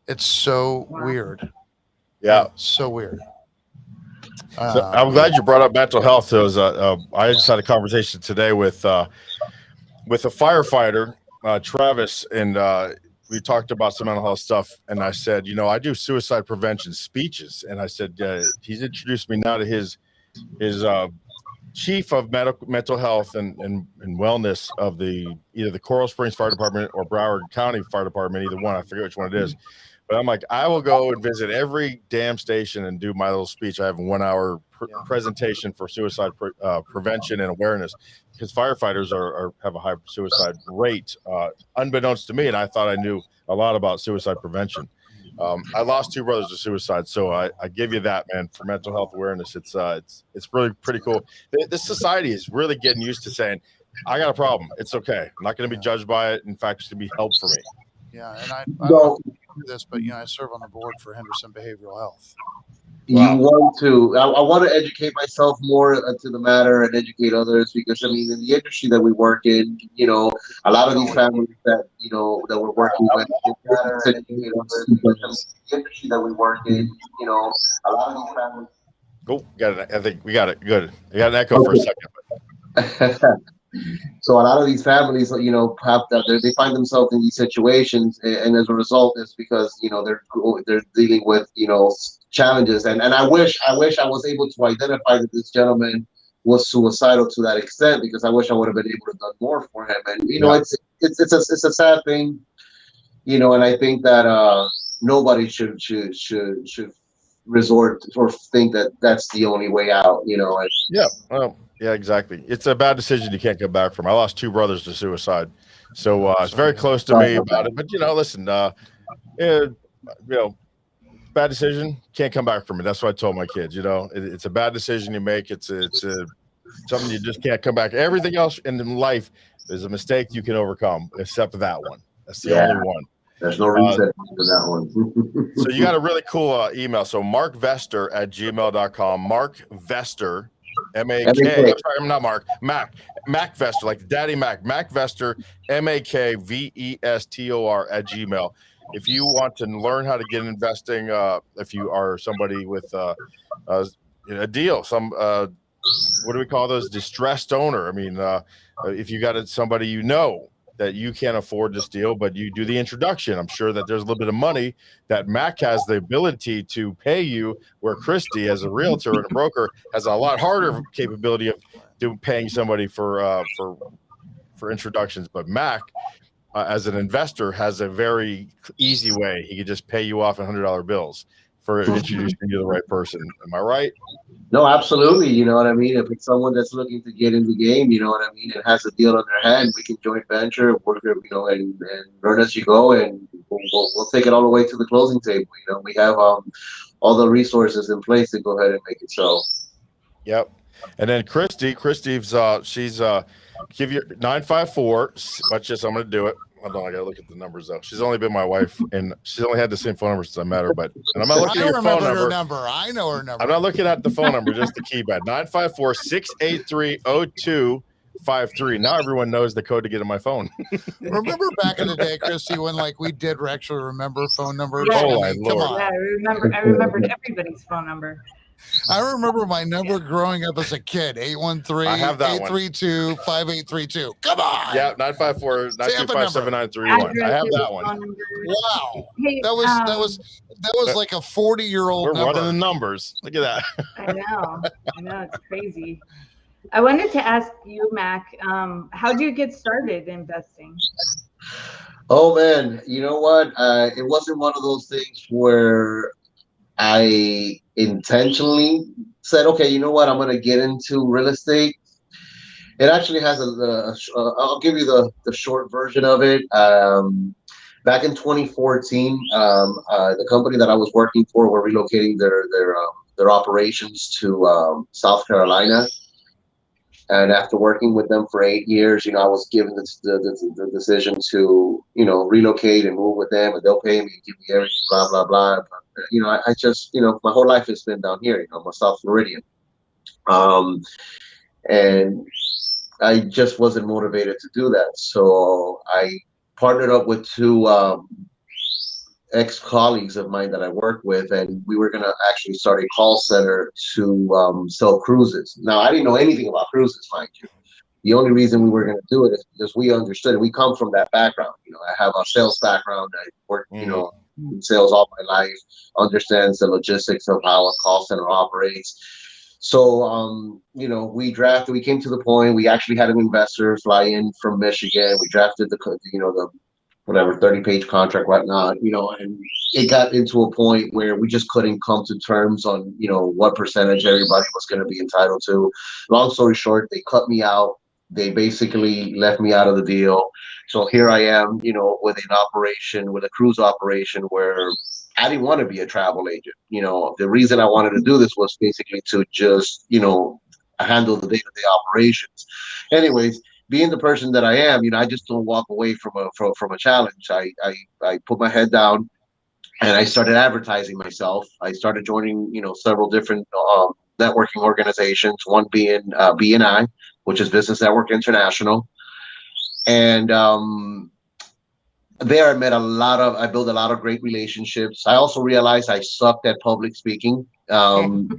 It's so weird. Yeah, so weird. So I'm glad you brought up mental health. I just had a conversation today with a firefighter, Travis, and we talked about some mental health stuff. And I said, I do suicide prevention speeches, and I said he's introduced me now to his chief of mental health and wellness of either the Coral Springs Fire Department or Broward County Fire Department, either one. I forget which one it is. But I'm like, I will go and visit every damn station and do my little speech. I have a 1-hour presentation for suicide prevention and awareness, because firefighters have a high suicide rate, unbeknownst to me. And I thought I knew a lot about suicide prevention. I lost 2 brothers to suicide, so I give you that, man, for mental health awareness. It's really pretty cool. This society is really getting used to saying, I got a problem. It's okay. I'm not going to be judged by it. In fact, it's going to be help for me. Yeah, and do this, but I serve on the board for Henderson Behavioral Health. You want to, I want to educate myself more to the matter and educate others, because I mean, in the industry that we work in, a lot of these families that, that we're working with, Matter and educate others, because I mean, the industry that we work in, a lot of these families. Oh, got it. I think we got it. Good. I got an echo for a second. So a lot of these families, have that they find themselves in these situations, and as a result, it's because they're dealing with challenges, and I wish I was able to identify that this gentleman was suicidal to that extent, because I wish I would have been able to done more for him. And it's a sad thing, and I think that nobody should resort or think that that's the only way out. Yeah. Well, yeah, exactly. It's a bad decision you can't come back from. I lost 2 brothers to suicide, so it's very close to me about it. But listen, bad decision, can't come back from it. That's what I told my kids. It's a bad decision you make. It's something you just can't come back. Everything else in life is a mistake you can overcome, except that one. That's the only one. There's no reason for that one. So you got a really cool email. So markvester@gmail.com. Mark Vester, M-A-K. I'm not Mark. Mac Vester, like Daddy Mac. Mac Vester, MAKVESTOR @gmail. If you want to learn how to get investing, if you are somebody with a deal, what do we call those? Distressed owner. I mean, if you got somebody that you can't afford this deal, but you do the introduction, I'm sure that there's a little bit of money that Mac has the ability to pay you, where Christy, as a realtor and a broker, has a lot harder capability of paying somebody for introductions. But Mac, as an investor, has a very easy way. He could just pay you off in $100 bills for introducing you to the right person. Am I right? No, absolutely. You know what I mean? If it's someone that's looking to get in the game, you know what I mean, and has a deal on their hand, we can joint venture, work, and learn as you go, and we'll take it all the way to the closing table. We have all the resources in place to go ahead and make it so. Yep. And then Christy's she's give you 954. Watch this. I'm going to do it. Hold on, I gotta look at the numbers though. She's only been my wife, and she's only had the same phone number since I met her. But I'm not looking at your phone number. I know her number. I'm not looking at the phone number, just the keypad. 954-683-0253. Now everyone knows the code to get in my phone. Remember back in the day, Christy, when we did actually remember phone numbers? Yeah. Oh, Come on. Yeah, I remembered everybody's phone number. I remember my number growing up as a kid, 813-832-5832. Come on. Yeah, 954-925-7931. I have that one. Wow. Hey, That was like a 40-year-old We're number. running the numbers. Look at that. I know, it's crazy. I wanted to ask you, Mac, how do you get started investing? Oh man, you know what? It wasn't one of those things where I intentionally said, okay, you know what, I'm going to get into real estate. It actually has I'll give you the short version of it. Back in 2014, the company that I was working for were relocating their operations to South Carolina. And after working with them for 8 years, I was given the decision to, relocate and move with them, and they'll pay me and give me everything, blah, blah, blah. But, I just, my whole life has been down here, I'm a South Floridian. And I just wasn't motivated to do that. So I partnered up with 2 ex-colleagues of mine that I worked with, and we were going to actually start a call center to sell cruises. Now, I didn't know anything about cruises, mind you. The only reason we were going to do it is because we understood it. We come from that background. I have a sales background. I worked, in sales all my life, understands the logistics of how a call center operates. So, we came to the point, we actually had an investor fly in from Michigan. We drafted the whatever 30-page contract, whatnot, and it got into a point where we just couldn't come to terms on, what percentage everybody was going to be entitled to. Long story short, they cut me out. They basically left me out of the deal. So here I am, with a cruise operation where I didn't want to be a travel agent. The reason I wanted to do this was basically to just, handle the day-to-day operations. Anyways, being the person that I am, I just don't walk away from a challenge. I put my head down, and I started advertising myself. I started joining, several different networking organizations. One being BNI, which is Business Network International, and there I built a lot of great relationships. I also realized I sucked at public speaking, and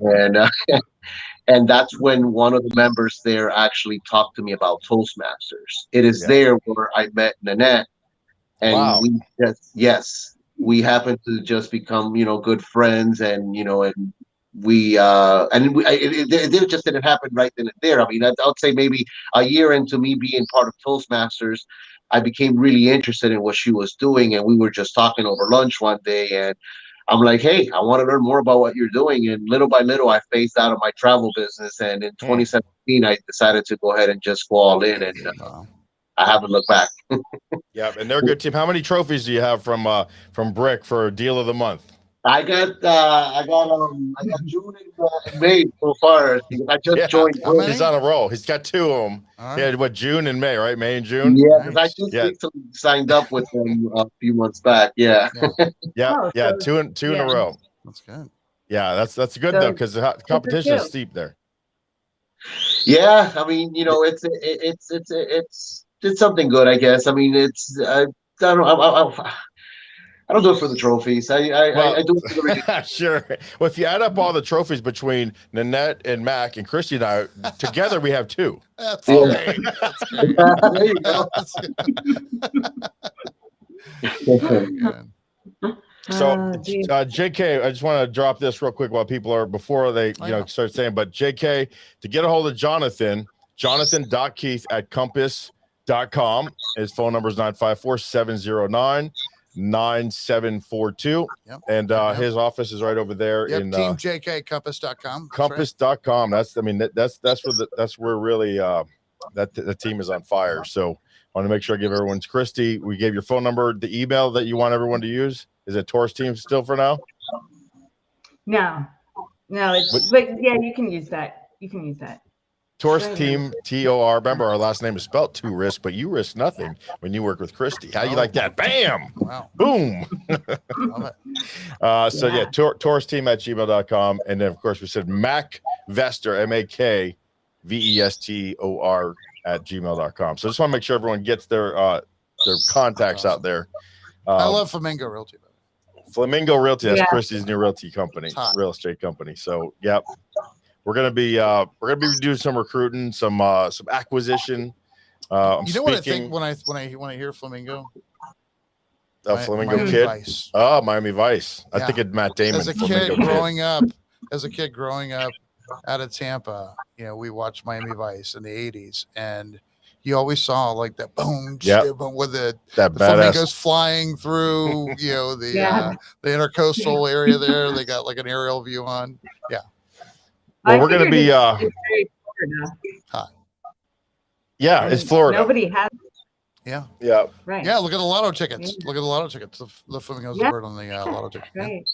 and that's when one of the members there actually talked to me about Toastmasters. It is there where I met Nanette, and we happened to just become, good friends, and it just didn't happen right then and there. I mean, I'd say maybe a year into me being part of Toastmasters, I became really interested in what she was doing, and we were just talking over lunch one day, and I'm like, hey, I want to learn more about what you're doing. And little by little, I phased out of my travel business, and in 2017, I decided to go ahead and just go all in, and I haven't looked back. Yeah, and they're a good team. How many trophies do you have from Brick for Deal of the Month? I got June and May so far. I just joined. He's on a roll. He's got 2 of them. Right. Yeah, what, June and May, right? May and June. Yeah, because I just recently signed up with them a few months back. Yeah. Two in a row. That's good. Yeah, that's good though, because the competition is steep there. Yeah, I mean, it's something good, I guess. I mean, I don't do it for the trophies. I do it for the Sure. Well, if you add up all the trophies between Nanette and Mac and Christy and I, together we have 2. That's great. That's great. There you go. So, JK, I just want to drop this real quick while people are, before they start saying, but JK, to get a hold of Jonathan.Keith@compass.com. His phone number is 954-709-9742. And his office is right over there in teamjkcompass.com. Compass.com. That's where really that the team is on fire. So I want to make sure I give everyone's Christy. We gave your phone number, the email that you want everyone to use. Is it Torisk Team still for now? No, but yeah, you can use that. Torisk Team, TOR. Remember, our last name is spelled to risk, but you risk nothing when you work with Christy. How you like that? Bam! Wow. Boom! Torisk Team at gmail.com. And then, of course, we said Mac Vestor, MAKVESTOR at gmail.com. So I just want to make sure everyone gets their contacts out there. I love Flamingo Realty. Flamingo Realty, that's Christy's new realty company, real estate company. So, we're gonna be doing some recruiting, some acquisition. What I think when I hear Flamingo? Flamingo Miami Kid. Vice. Oh, Miami Vice. I think it's Matt Damon. As a kid growing up out of Tampa, we watched Miami Vice in the 80s, and you always saw like that boom with the flamingos flying through, the intercoastal area there. They got like an aerial view on. Yeah. Well, we're going to be it's Florida. Nobody has. Yeah. Right. Yeah. Look at the lotto tickets. Look at the lotto tickets. The flamingos are bird on the lotto ticket. Right.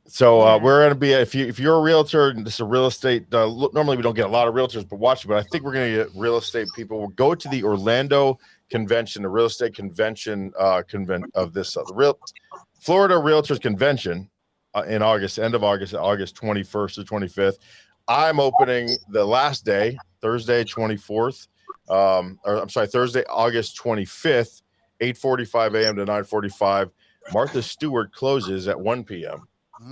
So we're going to be, if you're a realtor, and this is a real estate, normally we don't get a lot of realtors, but watch it. But I think we're going to get real estate people. We'll go to the Orlando convention, the real estate convention of this, the Florida Realtors Convention in August, end of August 21st to 25th. I'm opening the last day, Thursday, 24th. Thursday, August 25th, 8:45 a.m. to 9:45. Martha Stewart closes at 1 p.m.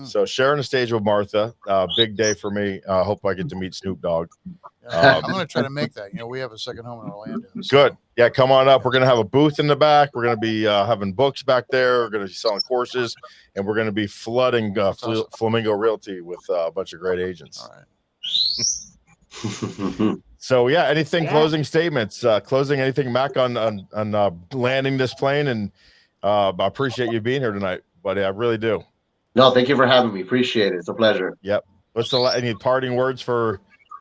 So sharing the stage with Martha, big day for me. Hope I get to meet Snoop Dogg. I'm going to try to make that. We have a second home in Orlando. So. Good. Yeah, come on up. We're going to have a booth in the back. We're going to be having books back there. We're going to be selling courses, and we're going to be flooding Flamingo Realty with a bunch of great agents. All right. So closing statements, anything, Mac, on landing this plane, and I appreciate you being here tonight, buddy. I really do. No, thank you for having me. Appreciate it. It's a pleasure. Yep. Any parting words for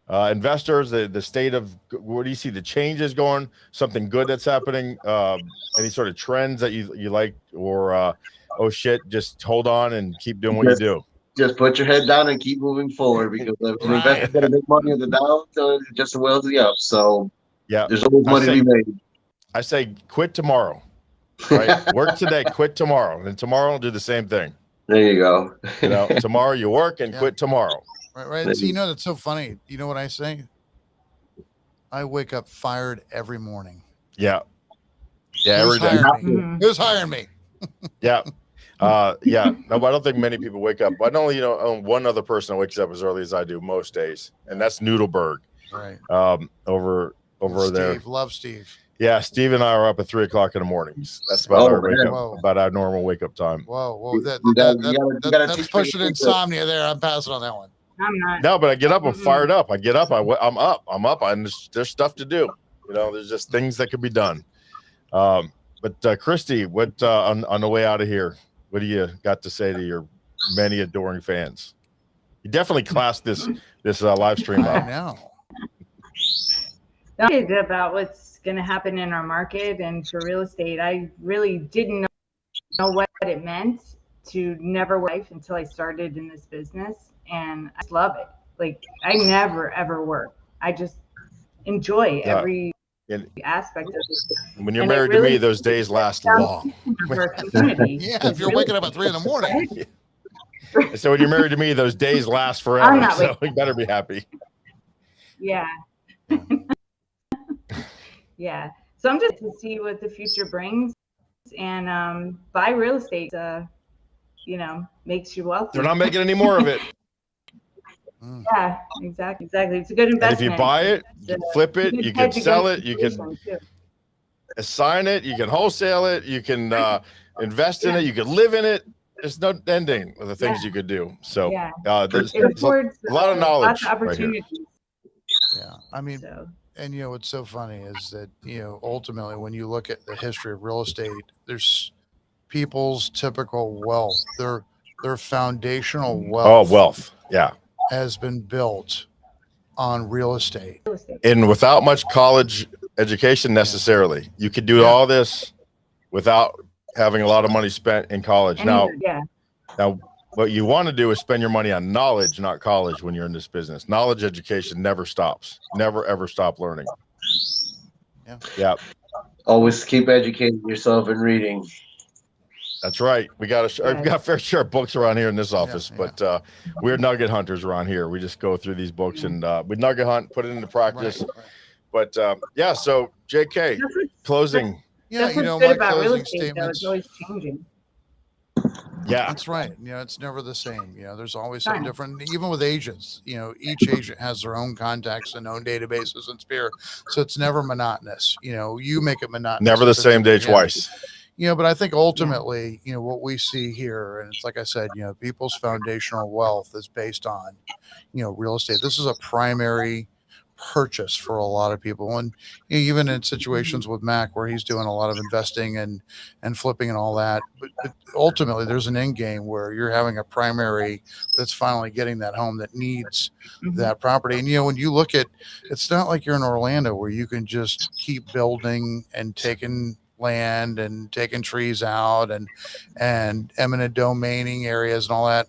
investors? The state of, where do you see the changes going? Something good that's happening? Any sort of trends that you like, or just hold on and keep doing what you do? Just put your head down and keep moving forward, because if an investor's going to make money on the down, just as well as the up. So there's always money to be made. I say quit tomorrow. right? Work today, quit tomorrow, and tomorrow will do the same thing. There you go. You know, tomorrow you work and Yeah. quit tomorrow. Right. So, you know, that's so funny. You know what I say? I wake up fired every morning. Yeah. Yeah, Who's every day. hiring me? Mhm. Who's hiring me? Yeah. Yeah. No, but I don't think many people wake up. I know, you know, one other person that wakes up as early as I do most days, and that's Noodleberg. Right. Over Steve, there. love Steve. Yeah, Steve and I are up at 3 o'clock in the mornings. That's about our wake man. up, Whoa. about our normal wake up time. Whoa. That, You gotta- that, you gotta- you that, gotta that's teach pushing people to- insomnia there. I'm passing on that one. I'm not. No, but I get up, I'm Mm-mm. fired up. I get up, I'm up. And there's stuff to do. You know, there's just things that could be done. But Christy, what on the way out of here, what do you got to say to your many adoring fans? You definitely classed this live stream I up. know. Excited about what's going to happen in our market and for real estate. I really didn't know what it meant to never work life until I started in this business, and I just love it. Like, I never ever work. I just enjoy Yeah. every And aspect of it. when you're And it married to me, really- those days last long. For our community. Yeah, if you're waking up at 3 a.m. So when you're married to me, those days last I'm forever. not So you better be happy. Yeah. Yeah. So I'm just to see what the future brings, and buy real estate, you know, makes you wealthy. They're not making any more of it. Yeah, exactly. It's a good And investment. if you buy it, you can flip it, Good you can hedge sell against it, you can inflation, too. assign it, you can wholesale it, you can invest in it, you can live in it. There's no ending of the things you could do. So Yeah. there's It affords a lot of knowledge lots of right here. opportunities. Yeah. I mean, So and you know what's so funny is that, you know, ultimately when you look at the history of real estate, there's people's typical wealth, their foundational wealth, wealth. Yeah. has been built on real estate. real estate. And without much college education necessarily, you could do Yeah. all this without having a lot of money spent in college. And Now, yeah. what you want to do is spend your money on knowledge, not college, when you're in this business. Knowledge education never stops. Never, ever stop learning. Yeah. Always keep educating yourself and reading. That's right. We got a fair share of books around here in this office, yeah. but we're nugget hunters around here. We just go through these books and we nugget hunt, put it into practice. Right. But yeah, so JK, closing. Yeah, That's you what's know, good my about real closing estate, though. statements. It's always changing. Yeah. That's right. You know, it's never the same. You know, there's always something Right. different. Even with agents, you know, each agent has their own contacts and own databases and sphere. So it's never monotonous. You know, you make it monotonous. Never the if it's- same day yeah. twice. You know, but I think ultimately, you know, what we see here, and it's like I said, you know, people's foundational wealth is based on, you know, real estate. This is a primary purchase for a lot of people. And you know, even in situations with Mac where he's doing a lot of investing and flipping and all that, but ultimately there's an end game where you're having a primary that's finally getting that home that needs Mhm. that property. And you know, when you look at, it's not like you're in Orlando where you can just keep building and taking land and taking trees out and eminent domaining areas and all that.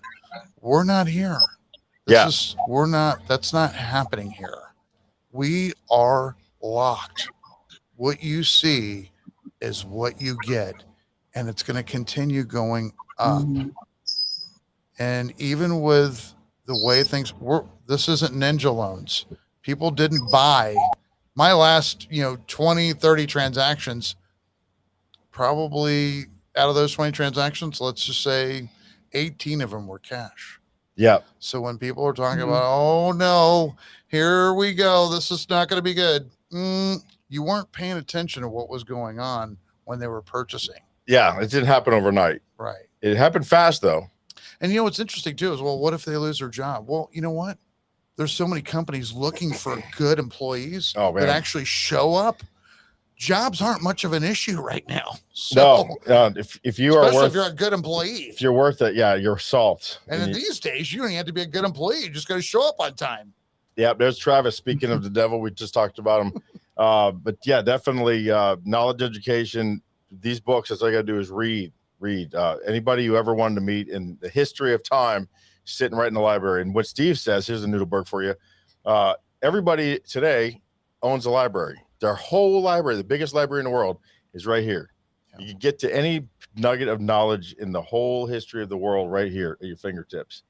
We're not here. That's not happening here. We are locked. What you see is what you get, and it's going to continue going up. Mhm. And even with the way things work, this isn't ninja loans. People didn't buy my last, 20, 30 transactions. Probably out of those 20 transactions, let's just say 18 of them were cash. Yeah. So when people are talking Mhm. about, oh no, here we go, this is not going to be good. You weren't paying attention to what was going on when they were purchasing. Yeah. It didn't happen overnight. Right. It happened fast though. And you know what's interesting too is, well, what if they lose their job? Well, you know what? There's so many companies looking for good employees that actually show up. Jobs aren't much of an issue right now. So, no, if you are especially if you're a good employee. if you're worth it, yeah, you're salt. And in these days, you don't even have to be a good employee. You just got to show up on time. Yeah, there's Travis. Speaking of the devil, we just talked about him. But yeah, definitely knowledge education. These books, that's all you got to do is read. Anybody you ever wanted to meet in the history of time, sitting right in the library. And what Steve says, here's a Noodleberg for you. Everybody today owns a library. Their whole library, the biggest library in the world, is right here. You can get to any nugget of knowledge in the whole history of the world right here at your fingertips.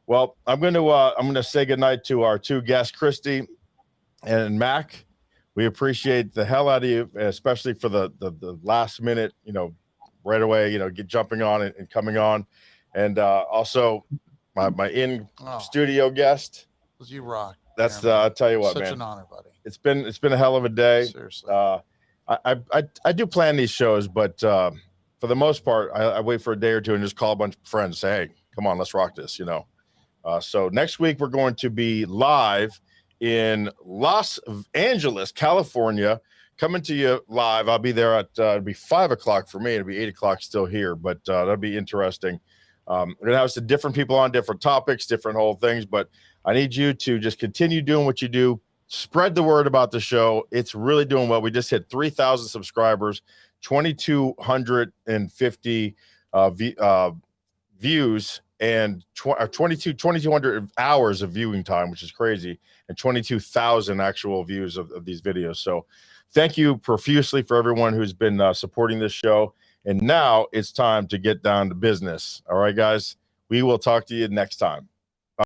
Well, I'm going to say goodnight to our two guests, Christy and Mac. We appreciate the hell out of you, especially for the last minute, right away, get jumping on and coming on. And also my in-studio guest. You rock. That's I'll tell you what, such man. an honor, buddy. It's been a hell of a day. Seriously. I do plan these shows, but for the most part, I wait for a day or two and just call a bunch of friends and say, hey, come on, let's rock this, So next week, we're going to be live in Los Angeles, California, coming to you live. I'll be there at it'll be 5 o'clock for me. It'll be 8 o'clock still here, but that'll be interesting. We're going to have some different people on, different topics, different whole things, but I need you to just continue doing what you do. Spread the word about the show. It's really doing well. We just hit 3,000 subscribers, 2,250 views, and 2,200 hours of viewing time, which is crazy, and 22,000 actual views of these videos. So thank you profusely for everyone who's been supporting this show. And now it's time to get down to business. All right, guys, we will talk to you next time.